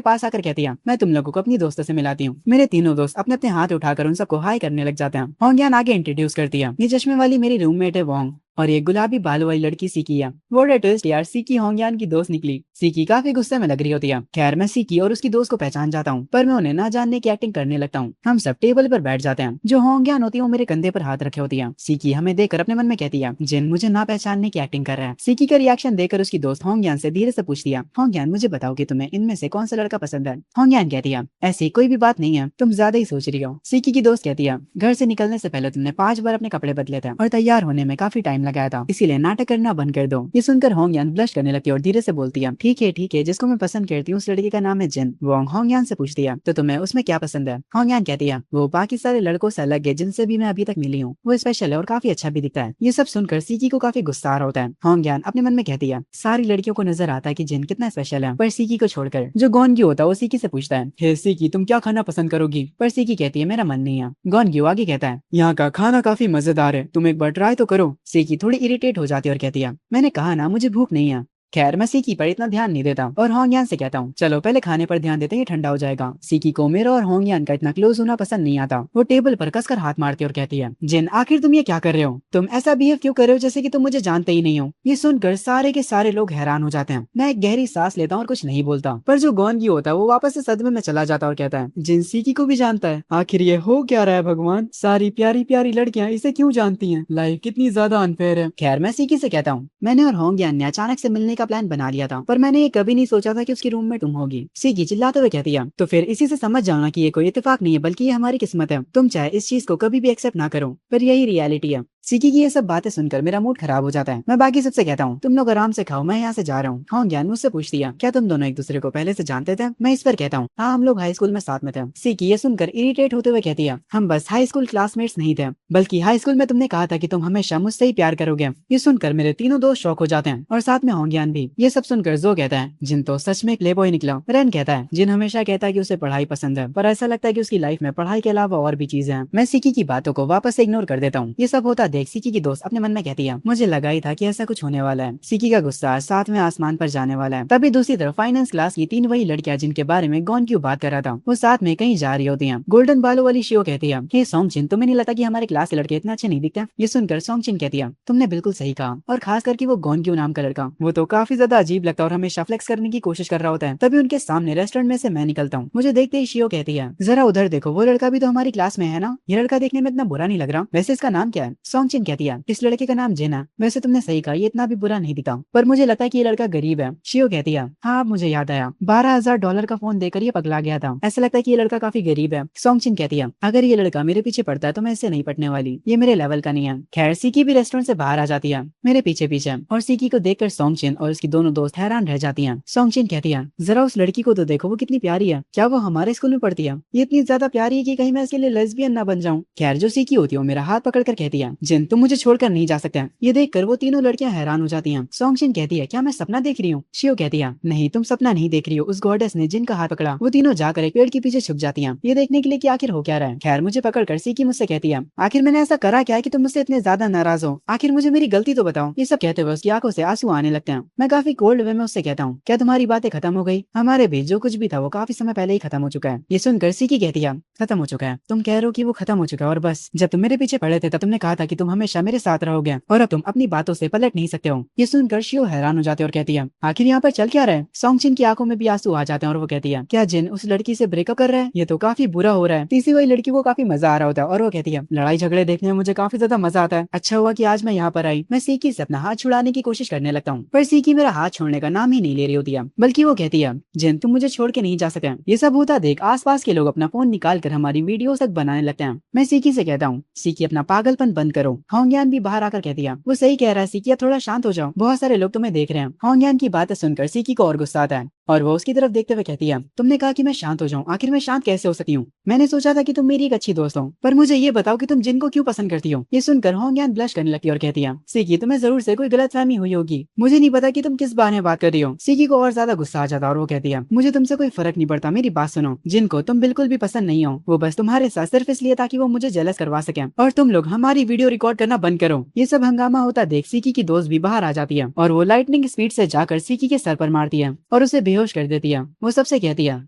पास आकर कहती है, मैं तुम लोगों को अपनी दोस्तों से मिलाती हूँ। मेरे तीनों दोस्त अपने अपने हाथ उठाकर उन सबको हाई करने लग जाते हैं। होंगयान आगे इंट्रोड्यूस करती है, ये चश्मे वाली मेरी रूममेट है वोंग, और ये गुलाबी बालों वाली लड़की सीकी है। व्हाट अ ट्विस्ट यार, सीकी होंगयान की दोस्त निकली। सीकी काफी गुस्से में लग रही होती है। खैर मैं सीकी और उसकी दोस्त को पहचान जाता हूँ, पर मैं उन्हें ना जानने की एक्टिंग करने लगता हूँ। हम सब टेबल पर बैठ जाते हैं। जो होंगयान होती है वो मेरे कंधे पर हाथ रखे होती है। सीकी हमें देखकर अपने मन में कहती है, जिन मुझे ना पहचानने की एक्टिंग कर रहा है। सीकी का रिएक्शन देखकर उसकी दोस्त होंगयान से धीरे से पूछती है, होंगयान मुझे बताओ कि तुम्हें इनमें से कौन सा लड़का पसंद है? होंगयान कहती है, ऐसी कोई भी बात नहीं है, तुम ज्यादा ही सोच रही हो। सीकी की दोस्त कहती है, घर से निकलने से पहले तुमने 5 बार अपने कपड़े बदले थे और तैयार होने में काफी टाइम लगाया था, इसीलिए नाटक करना बंद कर दो। ये सुनकर होंगयान ब्लश करने लगती है और धीरे से बोलती है, ठीक है, जिसको मैं पसंद करती हूँ उस लड़की का नाम है जिन। वोंग होंगयान से पूछती है, तो तुम्हें उसमें क्या पसंद है? होंगयान कहती है, वो बाकी सारे लड़कों से अलग है जिनसे भी मैं अभी तक मिली हूँ, वो स्पेशल है और काफी अच्छा भी दिखता है। ये सब सुनकर सीकी को काफी गुस्सा आ रहा होता है। होंगयान अपने मन में कहती है, सारी लड़कियों को नजर आता है कि जिन कितना स्पेशल है, पर सीकी को छोड़कर। जो गोंग्यू होता है वो सीकी से पूछता है, हे सीकी तुम क्या खाना पसंद करोगी? पर सीकी कहती है, मेरा मन नहीं है। गोंग्यू आगे कहता है, यहाँ का खाना काफी मजेदार है, तुम एक बार ट्राई तो करो। सीकी थोड़ी इरिटेट हो जाती है और कहती है, मैंने कहा ना मुझे भूख नहीं है। खैर मैं सीकी पर इतना ध्यान नहीं देता और होंगयान से कहता हूँ, चलो पहले खाने पर ध्यान देते हैं, ये ठंडा हो जाएगा। सीकी को मेरा और होंगयान का इतना क्लोज होना पसंद नहीं आता। वो टेबल पर कसकर हाथ मारती और कहती है, जिन आखिर तुम ये क्या कर रहे हो? तुम ऐसा बिहेव क्यों कर रहे हो जैसे कि तुम मुझे जानते ही नहीं हो? ये सुनकर सारे के सारे लोग हैरान हो जाते हैं। मैं एक गहरी सांस लेता हूँ और कुछ नहीं बोलता, पर जो गोंगी होता है वो वापस से सदमे में चला जाता और कहता है, जिन सीकी को भी जानता है। आखिर ये हो क्या रहा है भगवान, सारी प्यारी प्यारी लड़कियां इसे क्यों जानती हैं? लाइफ कितनी ज्यादा अनफेयर है। खैर मैं सीकी से कहता हूँ, मैंने और होंगयान ने अचानक से मिलने का प्लान बना लिया था, पर मैंने ये कभी नहीं सोचा था कि उसकी रूम में तुम होगी। सीकी चिल्लाते हुए कहती है, तो फिर इसी से समझ जाना कि ये कोई इत्तेफाक नहीं है बल्कि ये हमारी किस्मत है। तुम चाहे इस चीज को कभी भी एक्सेप्ट ना करो, पर यही रियलिटी है। सीकी की ये सब बातें सुनकर मेरा मूड खराब हो जाता है। मैं बाकी सबसे कहता हूँ तुम लोग आराम से खाओ, मैं यहाँ से जा रहा हूँ। हाँ ज्ञान मुझसे पूछती है क्या तुम दोनों एक दूसरे को पहले से जानते थे? मैं इस पर कहता हूँ हाँ हम लोग हाई स्कूल में साथ में थे। सीकी ये सुनकर इरिटेट होते हुए कहती है हम बस हाई स्कूल क्लासमेट्स नहीं थे, बल्कि हाई स्कूल में तुमने कहा था कि तुम हमेशा मुझसे ही प्यार करोगे। ये सुनकर मेरे तीनों दोस्त शौक हो जाते हैं और साथ में होंग्यान भी। ये सब सुनकर जो कहता है जिन तो सच में प्ले बॉय निकला। रेन कहता है जिन हमेशा कहता है कि उसे पढ़ाई पसंद है, पर ऐसा लगता है कि उसकी लाइफ में पढ़ाई के अलावा और भी चीजें हैं। मैं सीकी की बातों को वापस से इग्नोर कर देता हूँ। ये सब होता देख सीकी की दोस्त अपने मन में कहती है मुझे लगा ही था कि ऐसा कुछ होने वाला है। सीकी का गुस्सा सातवें आसमान पर जाने वाला है। तभी दूसरी तरफ फाइनेंस क्लास की तीन वही लड़कियां जिनके बारे में गॉन क्यों बात कर रहा था, वो साथ में कहीं जा रही होती है। गोल्डन बालों वाली शियो कहती है हे सोंगचिन तुम्हें नहीं लगता कि हमारे क्लास के लड़के इतना अच्छे नहीं दिखते? ये सुनकर सोंगचिन कहती है तुमने बिल्कुल सही कहा, और खास करके वो गॉन क्यों नाम का लड़का, वो तो काफी ज्यादा अजीब लगता है और हमेशा फ्लेक्स करने की कोशिश कर रहा होता है। तभी उनके सामने रेस्टोरेंट में से मैं निकलता हूँ। मुझे देखते ही शियो कहती है जरा उधर देखो, वो लड़का भी तो हमारी क्लास में है ना? ये लड़का देखने में इतना बुरा नहीं लग रहा, वैसे इसका नाम क्या है? सोंगचिन कहती है इस लड़के का नाम जिन है। वैसे तुमने सही कहा, ये इतना भी बुरा नहीं दिखता, पर मुझे लगता है कि ये लड़का गरीब है। शियो कहती है हाँ मुझे याद आया, $12,000 का फोन देकर ये पगला गया था। ऐसा लगता है कि ये लड़का काफी गरीब है। सोंगचिन कहती है अगर ये लड़का मेरे पीछे पड़ता है तो मैं इससे नहीं पटने वाली, ये मेरे लेवल का नहीं है। खैर सीकी भी रेस्टोरेंट से बाहर आ जाती है मेरे पीछे पीछे, और सीकी को देखकर सोंगचिन और उसकी दोनों दोस्त हैरान रह जाती हैं। सोंगचिन कहती है जरा उस लड़की को तो देखो, वो कितनी प्यारी है, क्या वो हमारे स्कूल में पढ़ती है? ये इतनी ज्यादा प्यारी है कि कहीं मैं इसके लिए लेस्बियन ना बन जाऊं। खैर जो सीकी होती है मेरा हाथ पकड़कर कहती है जिन तुम मुझे छोड़कर नहीं जा सकते। ये देखकर वो तीनों लड़कियां हैरान हो जाती हैं। सोंगचिन कहती है क्या मैं सपना देख रही हूँ? शियो कहती है नहीं तुम सपना नहीं देख रही हो, उस गॉडेस ने जिन का हाथ पकड़ा। वो तीनों जाकर एक पेड़ के पीछे छुप जाती हैं, ये देखने के लिए कि आखिर हो क्या रहा है। खैर मुझे पकड़कर सीकी मुझसे कहती है आखिर मैंने ऐसा करा क्या है कि तुम मुझसे इतने ज्यादा नाराज हो? आखिर मुझे मेरी गलती तो बताओ। ये सब कहते हुए उसकी आंखों से आंसू आने लगते हैं। मैं काफी कोल्ड वे में उससे कहता हूँ क्या तुम्हारी बातें खत्म हो गई? हमारे बीच जो कुछ भी था वो काफी समय पहले ही खत्म हो चुका है। ये सुनकर सीकी कहती है खत्म हो चुका है? तुम कह रहे हो कि वो खत्म हो चुका है और बस? जब तुम मेरे पीछे पड़े थे तब तुमने कहा था कि तुम हमेशा मेरे साथ रहोगे और अब तुम अपनी बातों से पलट नहीं सकते हो। ये सुनकर शियो हैरान हो जाते और कहती है आखिर यहाँ पर चल क्या रहा है? सोंगचिन की आंखों में भी आंसू आ जाते हैं और वो कहती है क्या जिन उस लड़की से ब्रेकअप कर रहा है? ये तो काफी बुरा हो रहा है। तीसरी वाली लड़की को काफी मजा आ रहा होता है और वो कहती है लड़ाई झगड़े देखने में मुझे काफी ज्यादा मजा आता है। अच्छा हुआ कि आज मैं यहाँ पर आई। मैं सीकी से अपना हाथ छुड़ाने की कोशिश करने लगता हूँ, पर सीकी मेरा हाथ छोड़ने का नाम ही नहीं ले रही होती है, बल्कि वो कहती है जिन तुम मुझे छोड़ के नहीं जा सकते। ये सब होता देख आसपास के लोग अपना फोन निकाल कर हमारी वीडियोस तक बनाने लगते हैं। मैं सीकी से कहता हूँ सीकी अपना पागलपन बंद करो। होंग्यान भी बाहर आकर कहती है वो सही कह रहा है सीकी, थोड़ा शांत हो जाओ, बहुत सारे लोग तुम्हें देख रहे हैं। होंग्यान की बातें सुनकर सीकी को और गुस्सा आता है और वो उसकी तरफ देखते हुए कहती है तुमने कहा कि मैं शांत हो जाऊं, आखिर मैं शांत कैसे हो सकती हूँ? मैंने सोचा था कि तुम मेरी एक अच्छी दोस्त हो, पर मुझे ये बताओ कि तुम जिन को क्यों पसंद करती हो? ये सुनकर होंग्यान ब्लश करने लगती और कहती है सीकी तुम्हें जरूर से कोई गलतफहमी हुई होगी, मुझे नहीं पता कि तुम किस बारे में बात कर रही हो। सीकी को और ज्यादा गुस्सा आ जाता और वो कहती है मुझे तुमसे कोई फर्क नहीं पड़ता, मेरी बात सुनो, जिनको तुम बिल्कुल भी पसंद नहीं हो, वो बस तुम्हारे साथ सिर्फ इसलिए ताकि वो मुझे जेलस करवा सके, और तुम लोग हमारी वीडियो रिकॉर्ड करना बंद करो। ये सब हंगामा होता देख सीकी की दोस्त भी बाहर आ जाती है और वो लाइटनिंग स्पीड से जाकर सीकी के सर पर मारती है और उसे बेहोश कर देती है। वो सबसे कहती है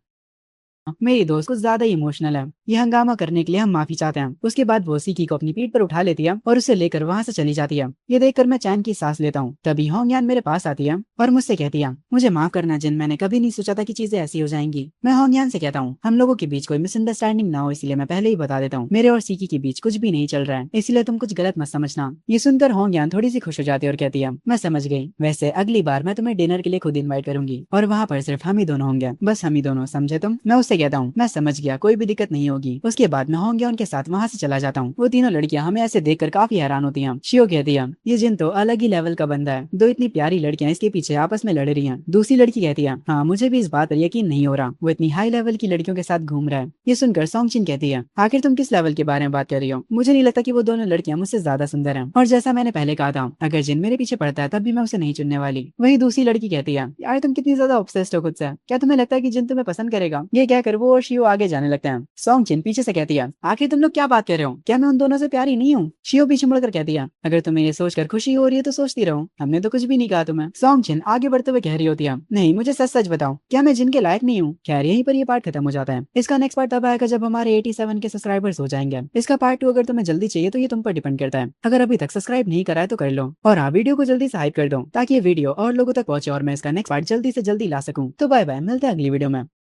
मेरी दोस्त कुछ ज्यादा ही इमोशनल है, ये हंगामा करने के लिए हम माफी चाहते हैं। उसके बाद वो सीकी को अपनी पीठ पर उठा लेती है और उसे लेकर वहाँ से चली जाती है। ये देखकर मैं चैन की सांस लेता हूँ। तभी होंग्यान मेरे पास आती है और मुझसे कहती है मुझे माफ करना जिन, मैंने कभी नहीं सोचा था कि चीजें ऐसी हो जाएंगी। मैं होंग्यान से कहता हूँ हम लोगों के बीच कोई मिसअंडरस्टैंडिंग ना हो, इसलिए मैं पहले ही बता देता हूँ मेरे और सीकी के बीच कुछ भी नहीं चल रहा है, इसलिए तुम कुछ गलत मत समझना। ये सुनकर होंग्यान थोड़ी सी खुश हो जाती है और कहती है मैं समझ गई, वैसे अगली बार मैं तुम्हें डिनर के लिए खुद इन्वाइट करूंगी और वहाँ पर सिर्फ हम ही दोनों होंगे, बस हम ही दोनों, समझे तुम? मैं उससे कहता हूँ मैं समझ गया, कोई भी दिक्कत नहीं होगी। उसके बाद मैं होंग्यान के साथ वहाँ से चला जाता हूँ। वो तीनों लड़कियां हमें ऐसे देखकर काफी हैरान होती हैं। शियो कहती है ये जिन तो अलग ही लेवल का बंदा है, दो इतनी प्यारी लड़कियां इसके पीछे आपस में लड़ रही हैं। दूसरी लड़की कहती है हाँ मुझे भी इस बात पर यकीन नहीं हो रहा, वो इतनी हाई लेवल की लड़कियों के साथ घूम रहा है। ये सुनकर सोंगचिन कहती है आखिर तुम किस लेवल के बारे में बात कर रही हो? मुझे नहीं लगता कि वो दोनों लड़कियां मुझसे ज्यादा सुंदर हैं, और जैसा मैंने पहले कहा था अगर जिन मेरे पीछे पड़ता है तब भी मैं उसे नहीं चुनने वाली। वही दूसरी लड़की कहती है यार तुम कितनी ज्यादा ऑब्सेस्ड हो खुद से, क्या तुम्हें लगता है कि जिन तुम्हें पसंद करेगा? ये कहकर वो और शियो आगे जाने लगते हैं। सोंगचिन पीछे से कहती है आखिर तुम लोग क्या बात कर रहे हो, क्या मैं उन दोनों से प्यारी नहीं हूँ? शियो पीछे मुड़कर कहती है अगर तुम्हें ये सोचकर खुशी हो रही है तो सोचती रहो, हमने तो कुछ भी नहीं कहा तुम्हें। सोंगचिन आगे बढ़ते हुए कह रही होती है नहीं मुझे सच सच बताओ, क्या मैं जिनके लायक नहीं हूँ? खैर यहीं पर ये पार्ट खत्म हो जाता है। इसका नेक्स्ट पार्ट तब आएगा जब हमारे 87 के सब्सक्राइबर्स हो जाएंगे। इसका पार्ट 2 अगर तुम्हें जल्दी चाहिए तो ये तुम पर डिपेंड करता है। अगर अभी तक सब्सक्राइब नहीं करा है तो कर लो, और हाँ वीडियो को जल्दी से हाइप कर दो ताकि ये वीडियो और लोगों तक पहुंचे और मैं इसका नेक्स्ट पार्ट जल्दी से जल्दी ला सकूं। तो बाय बाय, मिलते हैं अगली वीडियो में।